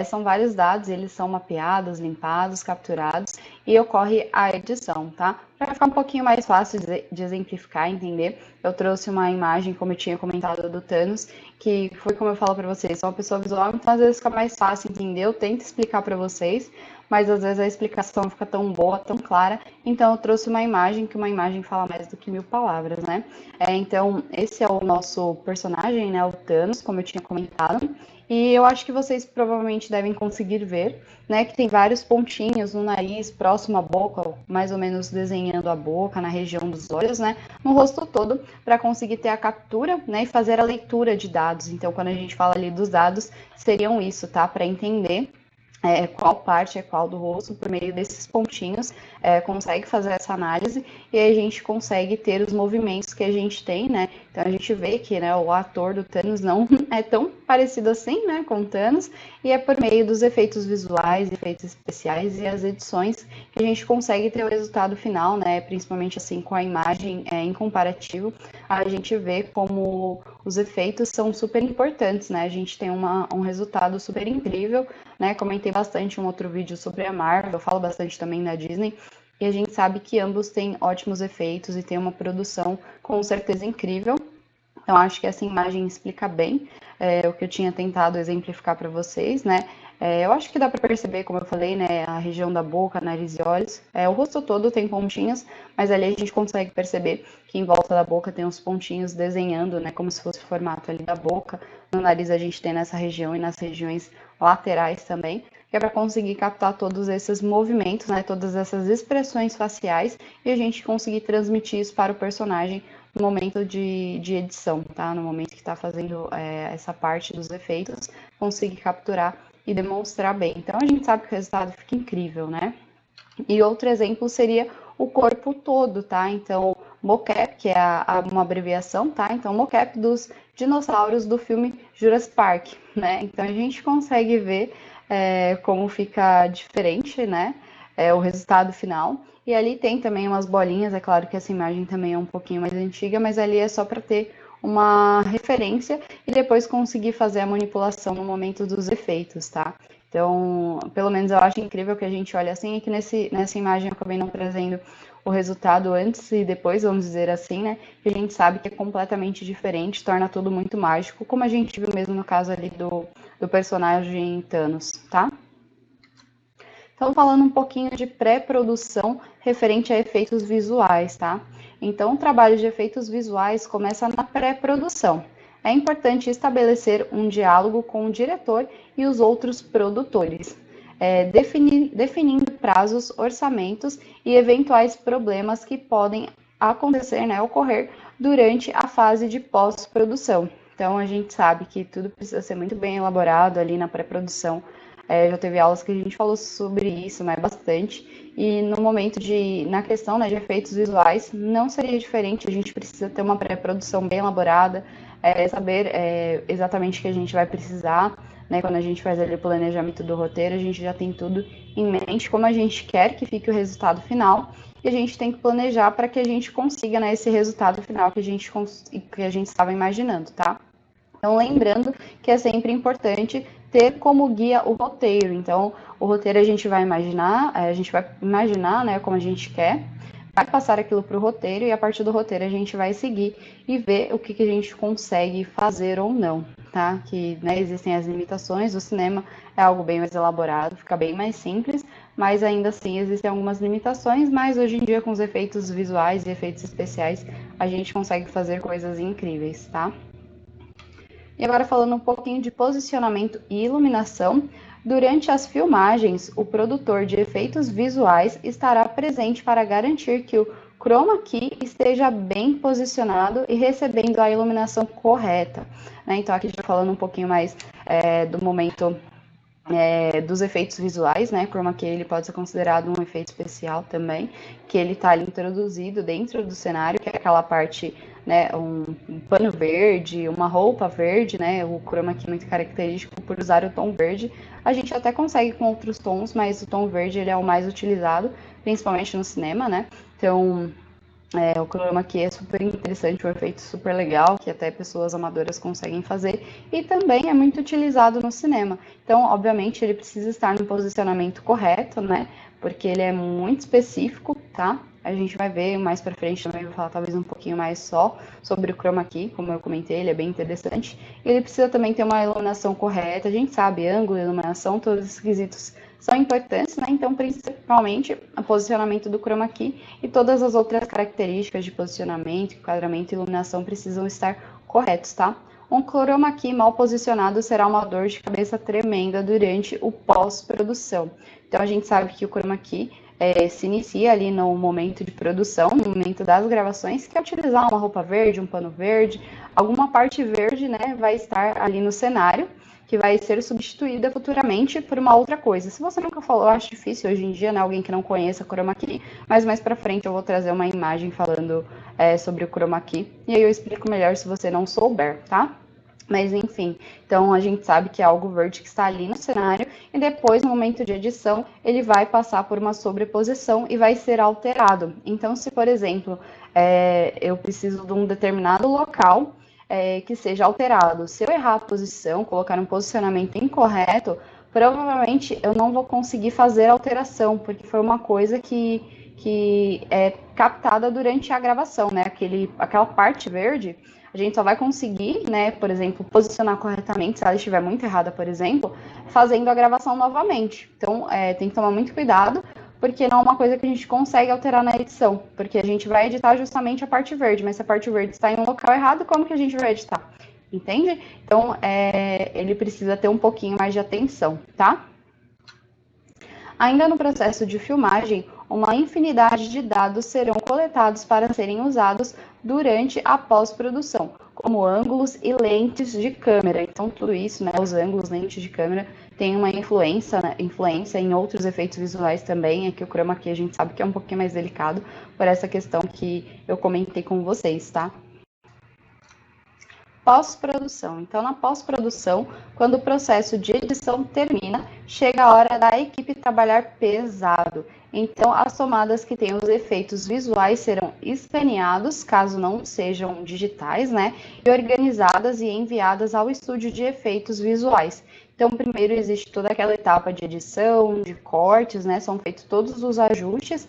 são vários dados, eles são mapeados, limpados, capturados e ocorre a edição, tá? Para ficar um pouquinho mais fácil de exemplificar, entender, eu trouxe uma imagem, como eu tinha comentado, do Thanos, que foi como eu falo para vocês, sou uma pessoa visual, então às vezes fica mais fácil entender, eu tento explicar para vocês, mas às vezes a explicação fica tão boa, tão clara, então eu trouxe uma imagem, que uma imagem fala mais do que 1000 palavras, né? Então, esse é o nosso personagem, né, o Thanos, como eu tinha comentado, e eu acho que vocês provavelmente devem conseguir ver, né, que tem vários pontinhos no nariz, próximo à boca, mais ou menos desenhando a boca, na região dos olhos, né, no rosto todo, para conseguir ter a captura, né, e fazer a leitura de dados. Então, quando a gente fala ali dos dados, seriam isso, tá, para entender qual parte é qual do rosto, por meio desses pontinhos, consegue fazer essa análise e aí a gente consegue ter os movimentos que a gente tem, né? Então a gente vê que, né, o ator do Thanos não é tão parecido assim, né, com o Thanos, e é por meio dos efeitos visuais, efeitos especiais e as edições que a gente consegue ter o resultado final, né? Principalmente assim com a imagem em comparativo, a gente vê como os efeitos são super importantes, né? A gente tem um resultado super incrível, né? Comentei bastante um outro vídeo sobre a Marvel, eu falo bastante também da Disney, e a gente sabe que ambos têm ótimos efeitos e tem uma produção com certeza incrível. Então, acho que essa imagem explica bem o que eu tinha tentado exemplificar para vocês, né? Eu acho que dá para perceber, como eu falei, né, a região da boca, nariz e olhos. O rosto todo tem pontinhos, mas ali a gente consegue perceber que em volta da boca tem uns pontinhos desenhando, né, como se fosse o formato ali da boca. No nariz a gente tem nessa região e nas regiões laterais também, que é para conseguir captar todos esses movimentos, né, todas essas expressões faciais e a gente conseguir transmitir isso para o personagem no momento de edição, tá? No momento que está fazendo essa parte dos efeitos, conseguir capturar e demonstrar bem. Então, a gente sabe que o resultado fica incrível, né? E outro exemplo seria o corpo todo, tá? Então, mocap, que é uma abreviação, tá? Então, mocap dos dinossauros do filme Jurassic Park, né? Então, a gente consegue ver como fica diferente, né? O resultado final. E ali tem também umas bolinhas, é claro que essa imagem também é um pouquinho mais antiga, mas ali é só para ter uma referência e depois conseguir fazer a manipulação no momento dos efeitos, tá? Então, pelo menos eu acho incrível que a gente olha assim, e que nessa imagem eu acabei não trazendo o resultado antes e depois, vamos dizer assim, né? Que a gente sabe que é completamente diferente, torna tudo muito mágico, como a gente viu mesmo no caso ali do personagem Thanos, tá? Então, falando um pouquinho de pré-produção referente a efeitos visuais, tá? Então, o trabalho de efeitos visuais começa na pré-produção. É importante estabelecer um diálogo com o diretor e os outros produtores, definindo prazos, orçamentos e eventuais problemas que podem acontecer, né, ocorrer durante a fase de pós-produção. Então, a gente sabe que tudo precisa ser muito bem elaborado ali na pré-produção. Já teve aulas que a gente falou sobre isso, né, bastante. E no momento na questão, né, de efeitos visuais, não seria diferente. A gente precisa ter uma pré-produção bem elaborada, saber exatamente o que a gente vai precisar, né, quando a gente faz ali o planejamento do roteiro, a gente já tem tudo em mente, como a gente quer que fique o resultado final, e a gente tem que planejar para que a gente consiga, né, esse resultado final que a gente estava imaginando, tá? Então, lembrando que é sempre importante ter como guia o roteiro. Então, o roteiro a gente vai imaginar, né, como a gente quer, vai passar aquilo para o roteiro e a partir do roteiro a gente vai seguir e ver o que a gente consegue fazer ou não, tá? Que, né, existem as limitações, o cinema é algo bem mais elaborado, fica bem mais simples, mas ainda assim existem algumas limitações, mas hoje em dia com os efeitos visuais e efeitos especiais a gente consegue fazer coisas incríveis, tá? E agora falando um pouquinho de posicionamento e iluminação, durante as filmagens, o produtor de efeitos visuais estará presente para garantir que o chroma key esteja bem posicionado e recebendo a iluminação correta, né? Então aqui já falando um pouquinho mais do momento dos efeitos visuais, né? Chroma key ele pode ser considerado um efeito especial também, que ele está ali introduzido dentro do cenário, que é aquela parte, né? Um pano verde, uma roupa verde, né? O chroma key é muito característico por usar o tom verde. A gente até consegue com outros tons, mas o tom verde ele é o mais utilizado, principalmente no cinema, né? Então o chroma key é super interessante, um efeito super legal, que até pessoas amadoras conseguem fazer, e também é muito utilizado no cinema. Então, obviamente, ele precisa estar no posicionamento correto, né? Porque ele é muito específico, tá? A gente vai ver mais pra frente também, vou falar talvez um pouquinho mais só sobre o chroma key, como eu comentei, ele é bem interessante. E ele precisa também ter uma iluminação correta, a gente sabe, ângulo, iluminação, todos os requisitos são importantes, né? Então, principalmente, o posicionamento do chroma key e todas as outras características de posicionamento, enquadramento e iluminação precisam estar corretos, tá? Um chroma key mal posicionado será uma dor de cabeça tremenda durante o pós-produção. Então, a gente sabe que o chroma key se inicia ali no momento de produção, no momento das gravações, que é utilizar uma roupa verde, um pano verde, alguma parte verde, né, vai estar ali no cenário, que vai ser substituída futuramente por uma outra coisa. Se você nunca falou, eu acho difícil hoje em dia, né, alguém que não conheça chroma key, mas mais pra frente eu vou trazer uma imagem falando sobre o chroma key, e aí eu explico melhor se você não souber, tá? Mas enfim, então a gente sabe que é algo verde que está ali no cenário e depois, no momento de edição, ele vai passar por uma sobreposição e vai ser alterado. Então, se por exemplo, eu preciso de um determinado local que seja alterado, se eu errar a posição, colocar um posicionamento incorreto, provavelmente eu não vou conseguir fazer a alteração, porque foi uma coisa que é captada durante a gravação, né? Aquela parte verde, a gente só vai conseguir, né, por exemplo, posicionar corretamente, se ela estiver muito errada, por exemplo, fazendo a gravação novamente. Então, tem que tomar muito cuidado, porque não é uma coisa que a gente consegue alterar na edição, porque a gente vai editar justamente a parte verde, mas se a parte verde está em um local errado, como que a gente vai editar? Entende? Então, ele precisa ter um pouquinho mais de atenção, tá? Ainda no processo de filmagem, uma infinidade de dados serão coletados para serem usados durante a pós-produção, como ângulos e lentes de câmera. Então, tudo isso, né, os ângulos, lentes de câmera, tem uma influência em outros efeitos visuais também. É que o chroma key a gente sabe que é um pouquinho mais delicado por essa questão que eu comentei com vocês, tá? Pós-produção. Então, na pós-produção, quando o processo de edição termina, chega a hora da equipe trabalhar pesado. Então, as tomadas que têm os efeitos visuais serão escaneados, caso não sejam digitais, né? E organizadas e enviadas ao estúdio de efeitos visuais. Então, primeiro existe toda aquela etapa de edição, de cortes, né? São feitos todos os ajustes,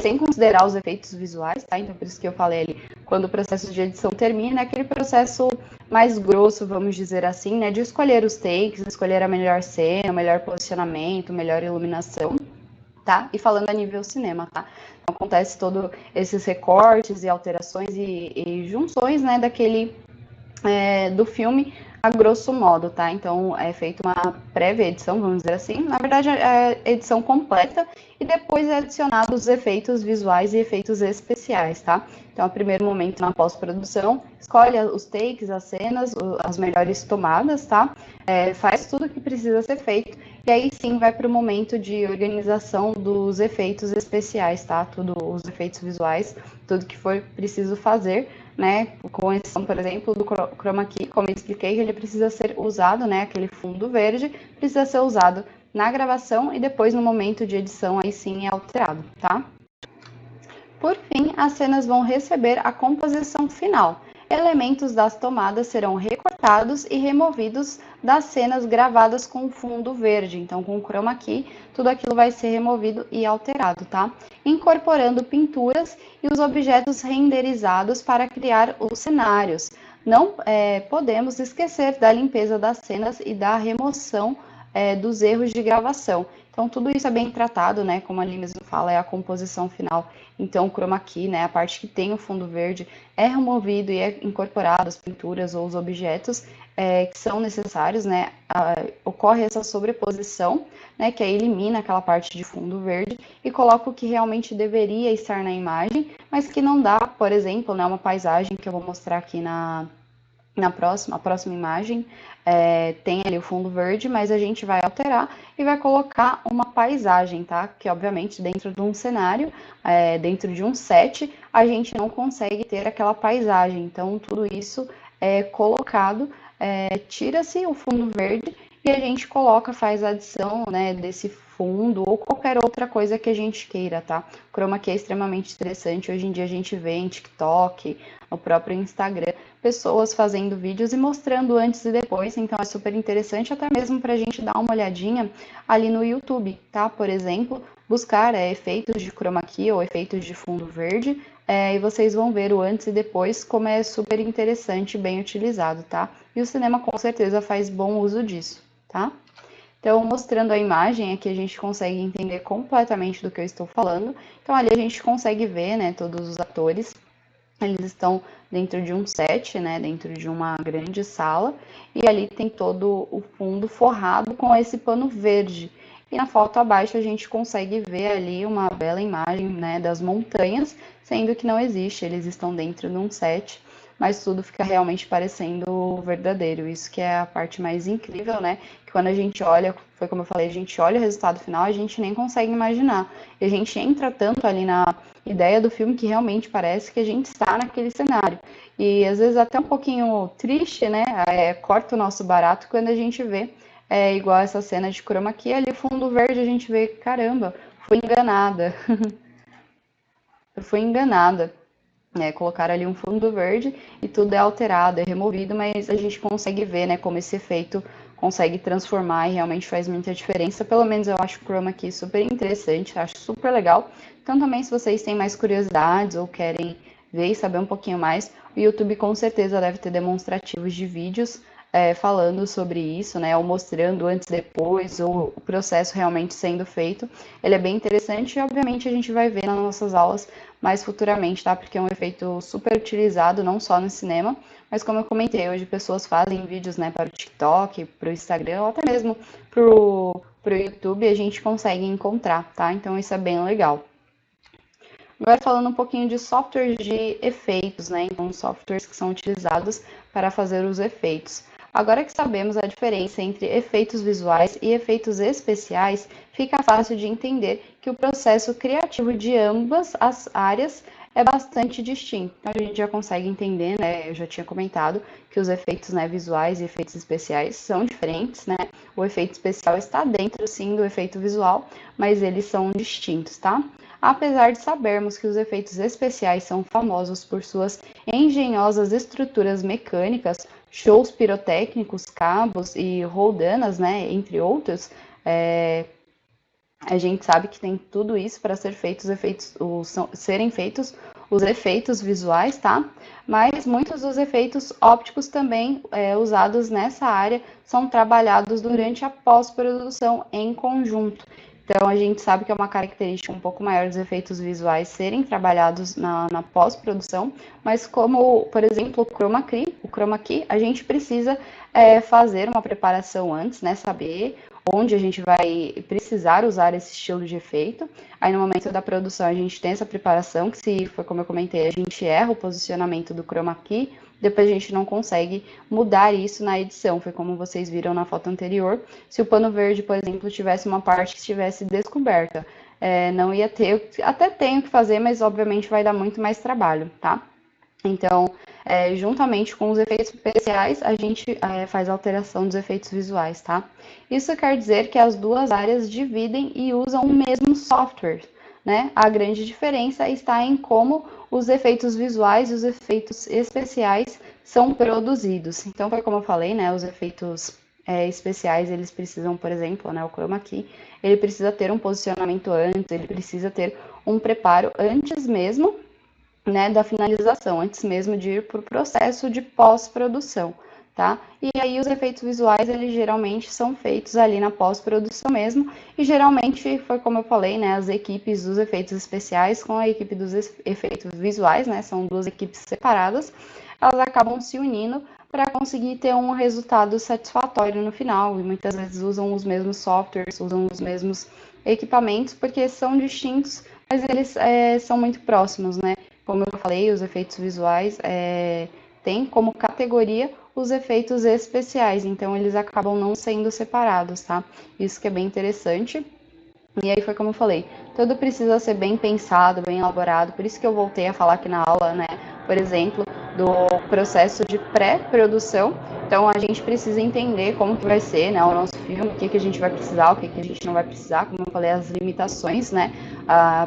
sem considerar os efeitos visuais, tá? Então, por isso que eu falei ali, quando o processo de edição termina, é aquele processo mais grosso, vamos dizer assim, né? De escolher os takes, escolher a melhor cena, o melhor posicionamento, melhor iluminação, tá? E falando a nível cinema, tá? Então, acontece todos esses recortes e alterações e junções, né? Do filme a grosso modo, tá? Então é feita uma prévia edição, vamos dizer assim. Na verdade, é edição completa e depois é adicionado os efeitos visuais e efeitos especiais, tá? Então, no primeiro momento na pós-produção, escolhe os takes, as cenas, as melhores tomadas, tá? Faz tudo o que precisa ser feito e aí sim vai para o momento de organização dos efeitos especiais, tá? Tudo, os efeitos visuais, tudo que for preciso fazer, né? Com exceção, por exemplo, do chroma key, como eu expliquei, ele precisa ser usado, né? Aquele fundo verde precisa ser usado na gravação e depois no momento de edição aí sim é alterado, tá? Por fim, as cenas vão receber a composição final. Elementos das tomadas serão recortados e removidos das cenas gravadas com fundo verde. Então, com o chroma key, tudo aquilo vai ser removido e alterado, tá? Incorporando pinturas e os objetos renderizados para criar os cenários. Não podemos esquecer da limpeza das cenas e da remoção dos erros de gravação. Então, tudo isso é bem tratado, né? Como ali mesmo fala, é a composição final. Então, o chroma key, né? A parte que tem o fundo verde é removido e é incorporado as pinturas ou os objetos que são necessários, né? Ocorre essa sobreposição, né? Que aí elimina aquela parte de fundo verde e coloca o que realmente deveria estar na imagem, mas que não dá, por exemplo, né? Uma paisagem que eu vou mostrar aqui a próxima imagem, tem ali o fundo verde, mas a gente vai alterar e vai colocar uma paisagem, tá? Que obviamente dentro de um cenário, dentro de um set, a gente não consegue ter aquela paisagem. Então tudo isso é colocado, tira-se o fundo verde e a gente faz a adição, né, desse fundo ou qualquer outra coisa que a gente queira, tá? O chroma key é extremamente interessante. Hoje em dia a gente vê em TikTok, no próprio Instagram, pessoas fazendo vídeos e mostrando antes e depois, então é super interessante até mesmo para a gente dar uma olhadinha ali no YouTube, tá? Por exemplo, buscar efeitos de chroma key ou efeitos de fundo verde, e vocês vão ver o antes e depois como é super interessante e bem utilizado, tá? E o cinema com certeza faz bom uso disso, tá? Então, mostrando a imagem, aqui a gente consegue entender completamente do que eu estou falando. Então, ali a gente consegue ver, né, todos os atores. Eles estão dentro de um set, né, dentro de uma grande sala, e ali tem todo o fundo forrado com esse pano verde. E na foto abaixo a gente consegue ver ali uma bela imagem, né, das montanhas, sendo que não existe, eles estão dentro de um set, mas tudo fica realmente parecendo verdadeiro. Isso que é a parte mais incrível, né? Que quando a gente olha, foi como eu falei, a gente olha o resultado final, a gente nem consegue imaginar. E a gente entra tanto ali na ideia do filme que realmente parece que a gente está naquele cenário. E às vezes até um pouquinho triste, né? Corta o nosso barato quando a gente vê igual essa cena de chroma key, ali fundo verde, a gente vê, caramba, fui enganada. Eu fui enganada. Colocar ali um fundo verde e tudo é alterado, é removido, mas a gente consegue ver, né, como esse efeito consegue transformar e realmente faz muita diferença. Pelo menos eu acho o chroma key super interessante, acho super legal. Então também se vocês têm mais curiosidades ou querem ver e saber um pouquinho mais, o YouTube com certeza deve ter demonstrativos de vídeos falando sobre isso, né, ou mostrando antes e depois, ou o processo realmente sendo feito. Ele é bem interessante e obviamente a gente vai ver nas nossas aulas mais futuramente, tá? Porque é um efeito super utilizado, não só no cinema, mas como eu comentei, hoje pessoas fazem vídeos, né, para o TikTok, para o Instagram, ou até mesmo para o YouTube, a gente consegue encontrar, tá? Então isso é bem legal. Agora falando um pouquinho de softwares de efeitos, né? Então, softwares que são utilizados para fazer os efeitos. Agora que sabemos a diferença entre efeitos visuais e efeitos especiais, fica fácil de entender que o processo criativo de ambas as áreas é bastante distinto. Então, a gente já consegue entender, né? Eu já tinha comentado que os efeitos, né, visuais e efeitos especiais são diferentes, né? O efeito especial está dentro, sim, do efeito visual, mas eles são distintos, tá? Apesar de sabermos que os efeitos especiais são famosos por suas engenhosas estruturas mecânicas, shows pirotécnicos, cabos e roldanas, né, entre outros, a gente sabe que tem tudo isso para ser feitos serem feitos os efeitos visuais, tá? Mas muitos dos efeitos ópticos também usados nessa área são trabalhados durante a pós-produção em conjunto. Então, a gente sabe que é uma característica um pouco maior dos efeitos visuais serem trabalhados na pós-produção, mas como, por exemplo, o chroma key, a gente precisa fazer uma preparação antes, né? Saber onde a gente vai precisar usar esse estilo de efeito. Aí no momento da produção a gente tem essa preparação, que se foi como eu comentei, a gente erra o posicionamento do chroma key, depois a gente não consegue mudar isso na edição, foi como vocês viram na foto anterior. Se o pano verde, por exemplo, tivesse uma parte que estivesse descoberta, não ia ter, até tenho que fazer, mas obviamente vai dar muito mais trabalho, tá? Então, juntamente com os efeitos especiais, a gente faz a alteração dos efeitos visuais, tá? Isso quer dizer que as duas áreas dividem e usam o mesmo software, né? A grande diferença está em como os efeitos visuais e os efeitos especiais são produzidos. Então, foi como eu falei, né? Os efeitos especiais, eles precisam, por exemplo, né, o chroma key, ele precisa ter um posicionamento antes, ele precisa ter um preparo antes mesmo, né, da finalização, antes mesmo de ir para o processo de pós-produção, tá? E aí os efeitos visuais, eles geralmente são feitos ali na pós-produção mesmo, e geralmente foi como eu falei, né, as equipes dos efeitos especiais com a equipe dos efeitos visuais, né, são duas equipes separadas, elas acabam se unindo para conseguir ter um resultado satisfatório no final, e muitas vezes usam os mesmos softwares, usam os mesmos equipamentos, porque são distintos, mas eles são muito próximos, né? Como eu falei, os efeitos visuais têm como categoria os efeitos especiais, então eles acabam não sendo separados, tá? Isso que é bem interessante. E aí foi como eu falei, tudo precisa ser bem pensado, bem elaborado, por isso que eu voltei a falar aqui na aula, né? Por exemplo, do processo de pré-produção. Então a gente precisa entender como que vai ser, né, o nosso filme, o que a gente vai precisar, o que a gente não vai precisar, como eu falei, as limitações, né?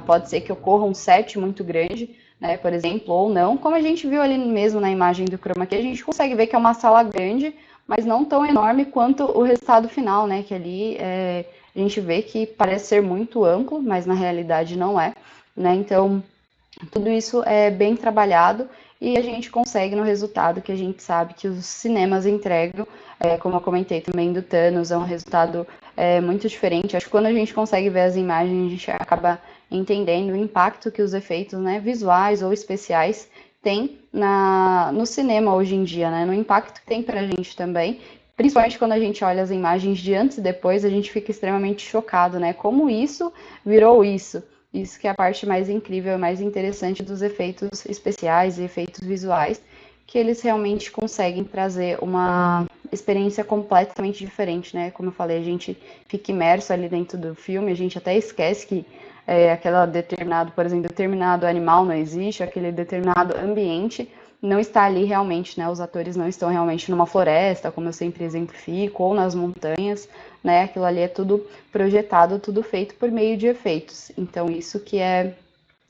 Pode ser que ocorra um set muito grande, né, por exemplo, ou não, como a gente viu ali mesmo na imagem do chroma key, a gente consegue ver que é uma sala grande, mas não tão enorme quanto o resultado final, né, que ali a gente vê que parece ser muito amplo, mas na realidade não é, né, então tudo isso é bem trabalhado e a gente consegue no resultado que a gente sabe que os cinemas entregam, como eu comentei também do Thanos, é um resultado muito diferente. Acho que quando a gente consegue ver as imagens, a gente acaba entendendo o impacto que os efeitos, né, visuais ou especiais têm no cinema hoje em dia, né, no impacto que tem para a gente também. Principalmente quando a gente olha as imagens de antes e depois, a gente fica extremamente chocado, né? Como isso virou isso. Isso que é a parte mais incrível, mais interessante dos efeitos especiais e efeitos visuais, que eles realmente conseguem trazer uma experiência completamente diferente, né? Como eu falei, a gente fica imerso ali dentro do filme, a gente até esquece que aquela determinado, por exemplo, determinado animal não existe, aquele determinado ambiente não está ali realmente, né? Os atores não estão realmente numa floresta, como eu sempre exemplifico, ou nas montanhas, né? Aquilo ali é tudo projetado, tudo feito por meio de efeitos. Então, isso que é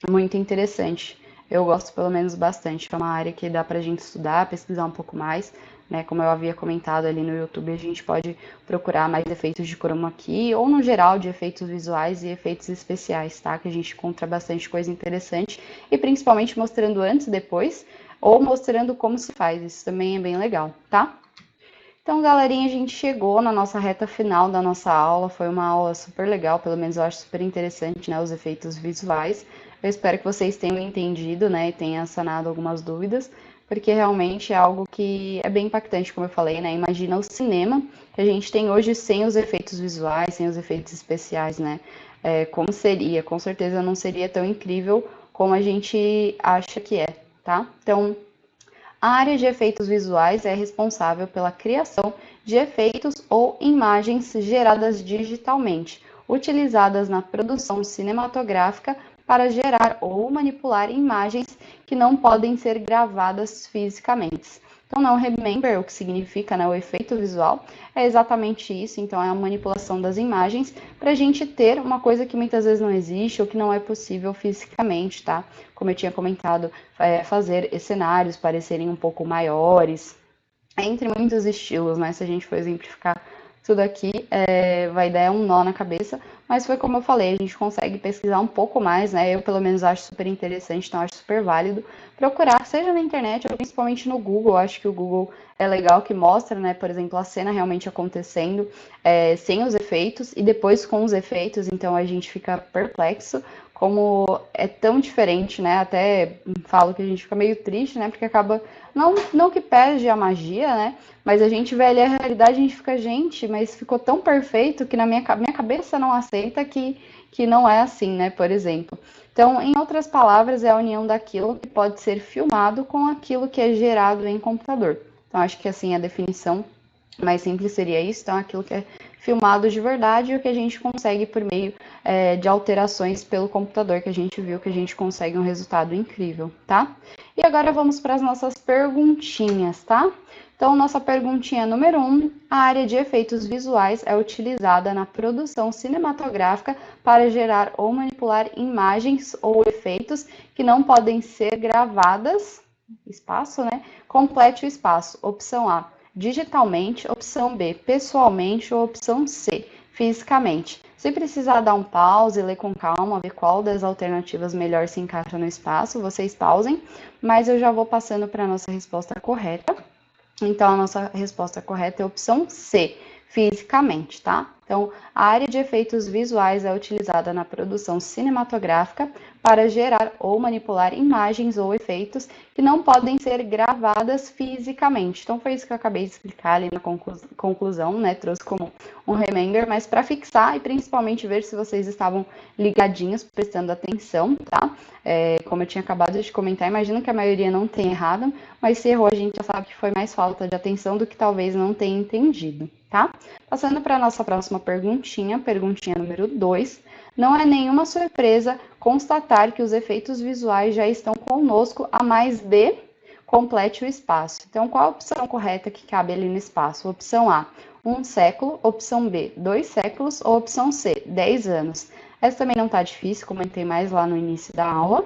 muito interessante. Eu gosto, pelo menos, bastante. É uma área que dá pra gente estudar, pesquisar um pouco mais, né? Como eu havia comentado ali no YouTube, a gente pode procurar mais efeitos de chroma key, ou no geral de efeitos visuais e efeitos especiais, tá? Que a gente encontra bastante coisa interessante, e principalmente mostrando antes e depois, ou mostrando como se faz. Isso também é bem legal, tá? Então, galerinha, a gente chegou na nossa reta final da nossa aula. Foi uma aula super legal, pelo menos eu acho super interessante, né, os efeitos visuais. Eu espero que vocês tenham entendido, né, e tenham sanado algumas dúvidas, porque realmente é algo que é bem impactante, como eu falei, né? Imagina o cinema que a gente tem hoje sem os efeitos visuais, sem os efeitos especiais, né? Como seria? Com certeza não seria tão incrível como a gente acha que é, tá? Então, a área de efeitos visuais é responsável pela criação de efeitos ou imagens geradas digitalmente, utilizadas na produção cinematográfica para gerar ou manipular imagens que não podem ser gravadas fisicamente. Então, não remember, o que significa, né, o efeito visual, é exatamente isso. Então, é a manipulação das imagens para a gente ter uma coisa que muitas vezes não existe ou que não é possível fisicamente, tá? Como eu tinha comentado, fazer cenários parecerem um pouco maiores, entre muitos estilos, né? Se a gente for exemplificar tudo aqui, vai dar um nó na cabeça, mas foi como eu falei, a gente consegue pesquisar um pouco mais, né? Eu, pelo menos, acho super interessante, então acho super válido procurar, seja na internet ou principalmente no Google. Acho que o Google é legal que mostra, né? Por exemplo, a cena realmente acontecendo sem os efeitos e depois com os efeitos, então a gente fica perplexo como é tão diferente, né? Até falo que a gente fica meio triste, né? Porque acaba, não que perde a magia, né? Mas a gente vê ali a realidade e a gente fica, gente, mas ficou tão perfeito que na minha cabeça não aceita que não é assim, né? Por exemplo. Então, em outras palavras, é a união daquilo que pode ser filmado com aquilo que é gerado em computador. Então, acho que assim a definição mais simples seria isso. Então, aquilo que é filmado de verdade e o que a gente consegue por meio de alterações pelo computador, que a gente viu que a gente consegue um resultado incrível, tá? E agora vamos para as nossas perguntinhas, tá? Então, nossa perguntinha número 1, a área de efeitos visuais é utilizada na produção cinematográfica para gerar ou manipular imagens ou efeitos que não podem ser gravadas, espaço, né? Complete o espaço, opção A, digitalmente, opção B, pessoalmente ou opção C, fisicamente. Se precisar dar um pause, ler com calma, ver qual das alternativas melhor se encaixa no espaço, vocês pausem, mas eu já vou passando para a nossa resposta correta. Então, a nossa resposta correta é a opção C, fisicamente, tá? Então, a área de efeitos visuais é utilizada na produção cinematográfica para gerar ou manipular imagens ou efeitos que não podem ser gravadas fisicamente. Então, foi isso que eu acabei de explicar ali na conclusão, né? Trouxe como um remember, mas para fixar e principalmente ver se vocês estavam ligadinhos, prestando atenção, tá? Como eu tinha acabado de comentar, imagino que a maioria não tenha errado, mas se errou, a gente já sabe que foi mais falta de atenção do que talvez não tenha entendido, tá? Passando para a nossa próxima perguntinha número 2. Não é nenhuma surpresa constatar que os efeitos visuais já estão conosco há mais de complete o espaço. Então, qual a opção correta que cabe ali no espaço? Opção A, 1 século, opção B, 2 séculos, ou opção C, 10 anos. Essa também não tá difícil, comentei mais lá no início da aula.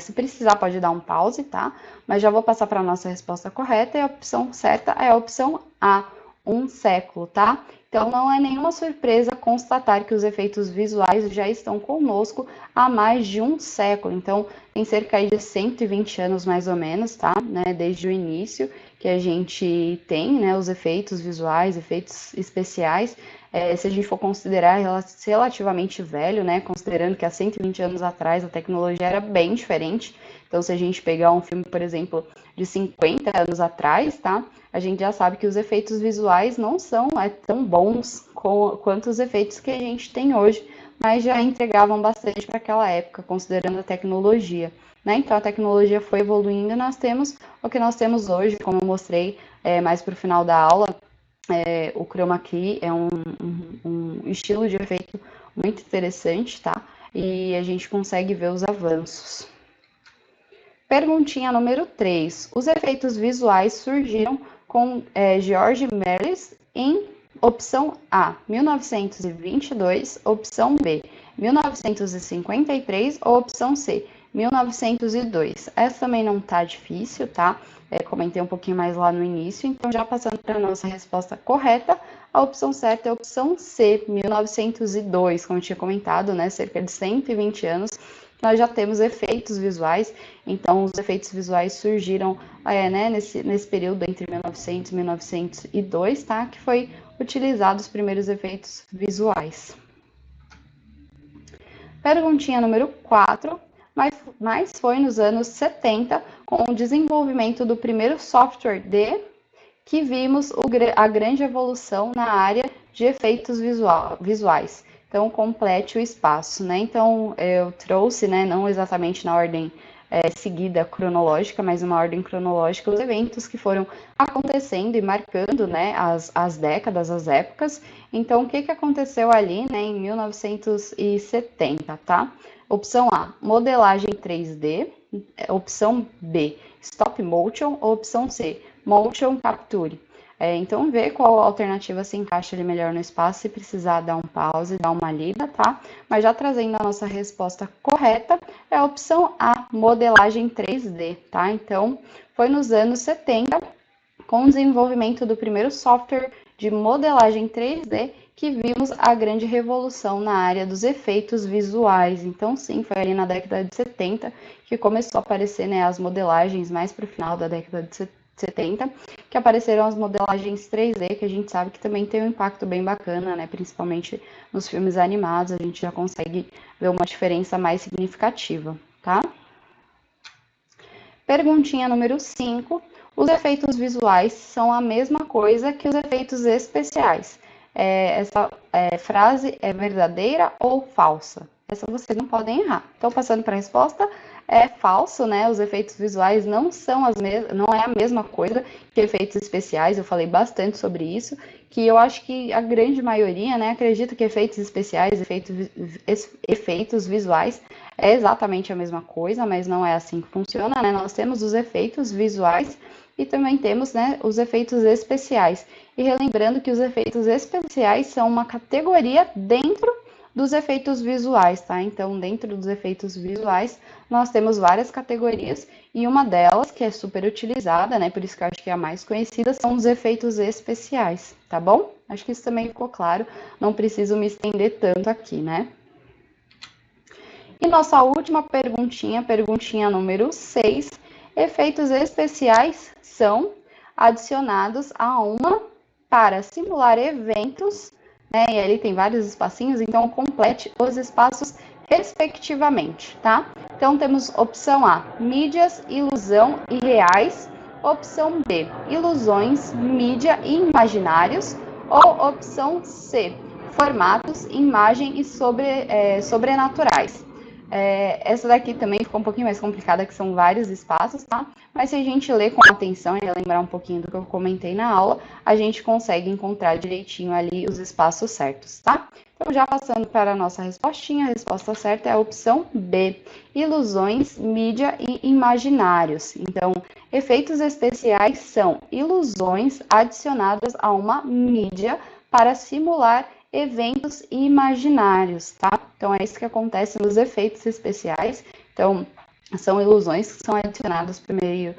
Se precisar, pode dar um pause, tá? Mas já vou passar para a nossa resposta correta e a opção certa é a opção A, 1 século, tá? Então, não é nenhuma surpresa constatar que os efeitos visuais já estão conosco há mais de 1 século. Então, tem cerca de 120 anos, mais ou menos, tá? Né? Desde o início que a gente tem, né, os efeitos visuais, efeitos especiais. Se a gente for considerar relativamente velho, né, considerando que há 120 anos atrás a tecnologia era bem diferente. Então, se a gente pegar um filme, por exemplo, de 50 anos atrás, tá? A gente já sabe que os efeitos visuais não são tão bons quanto os efeitos que a gente tem hoje, mas já entregavam bastante para aquela época, considerando a tecnologia, né? Então, a tecnologia foi evoluindo e nós temos o que nós temos hoje, como eu mostrei mais para o final da aula. O chroma key é um estilo de efeito muito interessante, tá? E a gente consegue ver os avanços. Perguntinha número 3. Os efeitos visuais surgiram com George Méliès em opção A, 1922, opção B, 1953 ou opção C, 1902. Essa também não tá difícil, tá? Comentei um pouquinho mais lá no início, então já passando para a nossa resposta correta, a opção certa é a opção C, 1902, como eu tinha comentado, né? Cerca de 120 anos. Nós já temos efeitos visuais, então os efeitos visuais surgiram né, nesse período entre 1900 e 1902, tá? Que foi utilizado os primeiros efeitos visuais. Perguntinha número 4, mas foi nos anos 70, com o desenvolvimento do primeiro software que vimos a grande evolução na área de efeitos visuais. Então, complete o espaço, né? Então, eu trouxe, né, não exatamente na ordem seguida cronológica, mas uma ordem cronológica, os eventos que foram acontecendo e marcando, né, as décadas, as épocas. Então, o que aconteceu ali, né, em 1970, tá? Opção A, modelagem 3D. Opção B, stop motion. Ou opção C, motion capture. Então, vê qual alternativa se encaixa ali melhor no espaço, se precisar dar um pause, dar uma lida, tá? Mas já trazendo a nossa resposta correta, é a opção A, modelagem 3D, tá? Então, foi nos anos 70, com o desenvolvimento do primeiro software de modelagem 3D, que vimos a grande revolução na área dos efeitos visuais. Então, sim, foi ali na década de 70 que começou a aparecer, né, as modelagens mais para o final da década de 70, que apareceram as modelagens 3D, que a gente sabe que também tem um impacto bem bacana, né, principalmente nos filmes animados, a gente já consegue ver uma diferença mais significativa, tá? Perguntinha número 5. Os efeitos visuais são a mesma coisa que os efeitos especiais. Essa frase é verdadeira ou falsa? Essa vocês não podem errar. Então, passando para a resposta, é falso, né? Os efeitos visuais não é a mesma coisa que efeitos especiais. Eu falei bastante sobre isso, que eu acho que a grande maioria, né, acredita que efeitos especiais, efeitos visuais é exatamente a mesma coisa, mas não é assim que funciona, né? Nós temos os efeitos visuais e também temos, né, os efeitos especiais. E relembrando que os efeitos especiais são uma categoria dentro dos efeitos visuais, tá? Então, dentro dos efeitos visuais, nós temos várias categorias e uma delas, que é super utilizada, né? Por isso que eu acho que é a mais conhecida, são os efeitos especiais, tá bom? Acho que isso também ficou claro, não preciso me estender tanto aqui, né? E nossa última perguntinha número 6. Efeitos especiais são adicionados a uma para simular eventos, né? E ali tem vários espacinhos, então complete os espaços respectivamente, tá? Então temos opção A, mídias, ilusão e reais. Opção B, ilusões, mídia e imaginários. Ou opção C, formatos, imagem e sobrenaturais. Essa daqui também ficou um pouquinho mais complicada, que são vários espaços, tá? Mas se a gente ler com atenção e lembrar um pouquinho do que eu comentei na aula, a gente consegue encontrar direitinho ali os espaços certos, tá? Então, já passando para a nossa respostinha, a resposta certa é a opção B, ilusões, mídia e imaginários. Então, efeitos especiais são ilusões adicionadas a uma mídia para simular eventos imaginários, tá? Então, é isso que acontece nos efeitos especiais. Então, são ilusões que são adicionadas por meio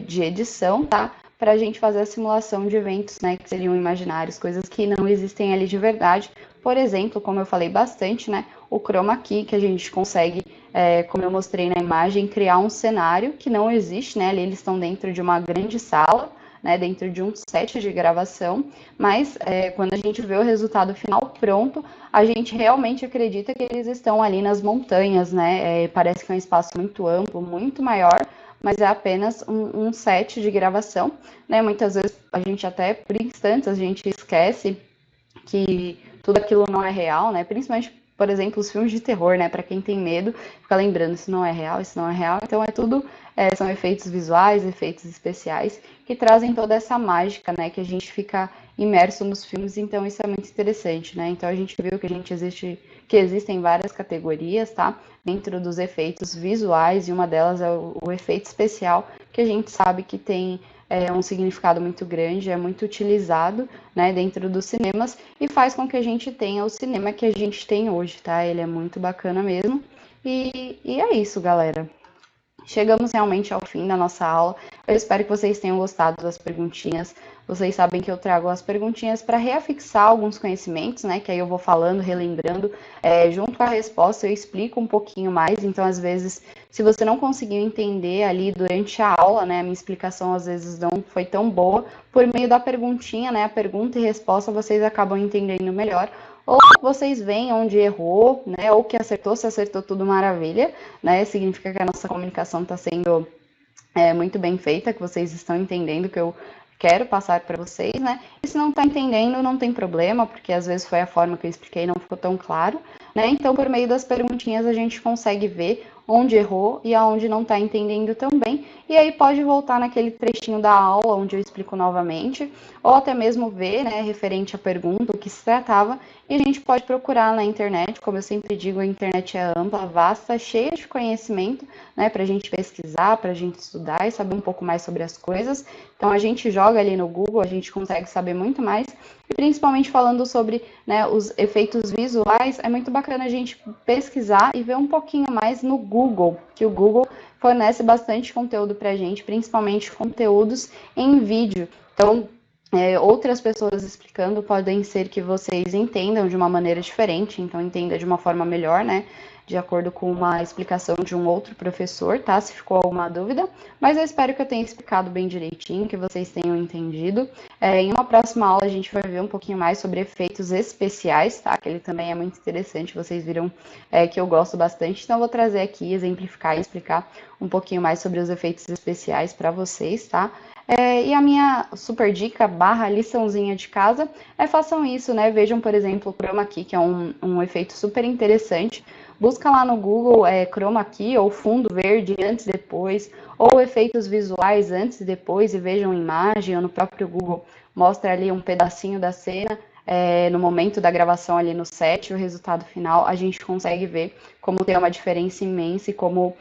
de edição, tá? Para a gente fazer a simulação de eventos, né, que seriam imaginários, coisas que não existem ali de verdade. Por exemplo, como eu falei bastante, né, o chroma key, que a gente consegue, como eu mostrei na imagem, criar um cenário que não existe, né? Ali eles estão dentro de uma grande sala, né, dentro de um set de gravação, mas quando a gente vê o resultado final pronto, a gente realmente acredita que eles estão ali nas montanhas, né? Parece que é um espaço muito amplo, muito maior, mas é apenas um set de gravação, né? Muitas vezes a gente até, por instantes, a gente esquece que tudo aquilo não é real, né? Principalmente, por exemplo, os filmes de terror, né? Para quem tem medo, fica lembrando, isso não é real, isso não é real. Então, são efeitos visuais, efeitos especiais, que trazem toda essa mágica, né? Que a gente fica imerso nos filmes, então isso é muito interessante, né? Então, a gente viu que existem várias categorias, tá? Dentro dos efeitos visuais, e uma delas é o efeito especial, que a gente sabe que tem um significado muito grande, é muito utilizado, né, dentro dos cinemas e faz com que a gente tenha o cinema que a gente tem hoje, tá? Ele é muito bacana mesmo. E é isso, galera. Chegamos realmente ao fim da nossa aula. Eu espero que vocês tenham gostado das perguntinhas. Vocês sabem que eu trago as perguntinhas para reafixar alguns conhecimentos, né? Que aí eu vou falando, relembrando. Junto com a resposta, eu explico um pouquinho mais. Então, às vezes, se você não conseguiu entender ali durante a aula, né? A minha explicação, às vezes, não foi tão boa. Por meio da perguntinha, né? A pergunta e resposta, vocês acabam entendendo melhor. Ou vocês veem onde errou, né? Ou que acertou, se acertou tudo maravilha, né? Significa que a nossa comunicação está sendo muito bem feita, que vocês estão entendendo quero passar para vocês, né? E se não está entendendo, não tem problema, porque às vezes foi a forma que eu expliquei e não ficou tão claro, né? Então, por meio das perguntinhas, a gente consegue ver onde errou e aonde não está entendendo também. E aí pode voltar naquele trechinho da aula onde eu explico novamente, ou até mesmo ver, né, referente à pergunta, o que se tratava, e a gente pode procurar na internet. Como eu sempre digo, a internet é ampla, vasta, cheia de conhecimento, né, para a gente pesquisar, para a gente estudar e saber um pouco mais sobre as coisas. Então, a gente joga ali no Google, a gente consegue saber muito mais, e principalmente falando sobre, né, os efeitos visuais, é muito bacana a gente pesquisar e ver um pouquinho mais no Google, que o Google fornece bastante conteúdo para a gente, principalmente conteúdos em vídeo. Então, outras pessoas explicando podem ser que vocês entendam de uma maneira diferente, então entenda de uma forma melhor, né? De acordo com uma explicação de um outro professor, tá? Se ficou alguma dúvida, mas eu espero que eu tenha explicado bem direitinho, que vocês tenham entendido. Em uma próxima aula a gente vai ver um pouquinho mais sobre efeitos especiais, tá? Que ele também é muito interessante, vocês viram que eu gosto bastante, então eu vou trazer aqui, exemplificar e explicar um pouquinho mais sobre os efeitos especiais para vocês, tá? E a minha super dica / liçãozinha de casa façam isso, né? Vejam, por exemplo, o Chroma Key, que é um efeito super interessante. Busca lá no Google Chroma Key ou fundo verde antes e depois, ou efeitos visuais antes e depois, e vejam imagem, ou no próprio Google mostra ali um pedacinho da cena, no momento da gravação ali no set, o resultado final, a gente consegue ver como tem uma diferença imensa e como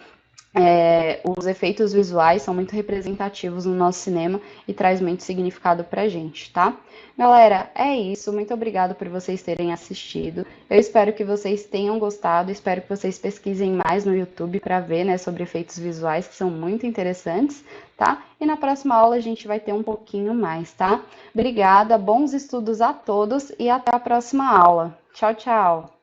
os efeitos visuais são muito representativos no nosso cinema e traz muito significado pra gente, tá? Galera, é isso. Muito obrigada por vocês terem assistido. Eu espero que vocês tenham gostado. Espero que vocês pesquisem mais no YouTube para ver, né, sobre efeitos visuais que são muito interessantes, tá? E na próxima aula a gente vai ter um pouquinho mais, tá? Obrigada, bons estudos a todos e até a próxima aula. Tchau, tchau!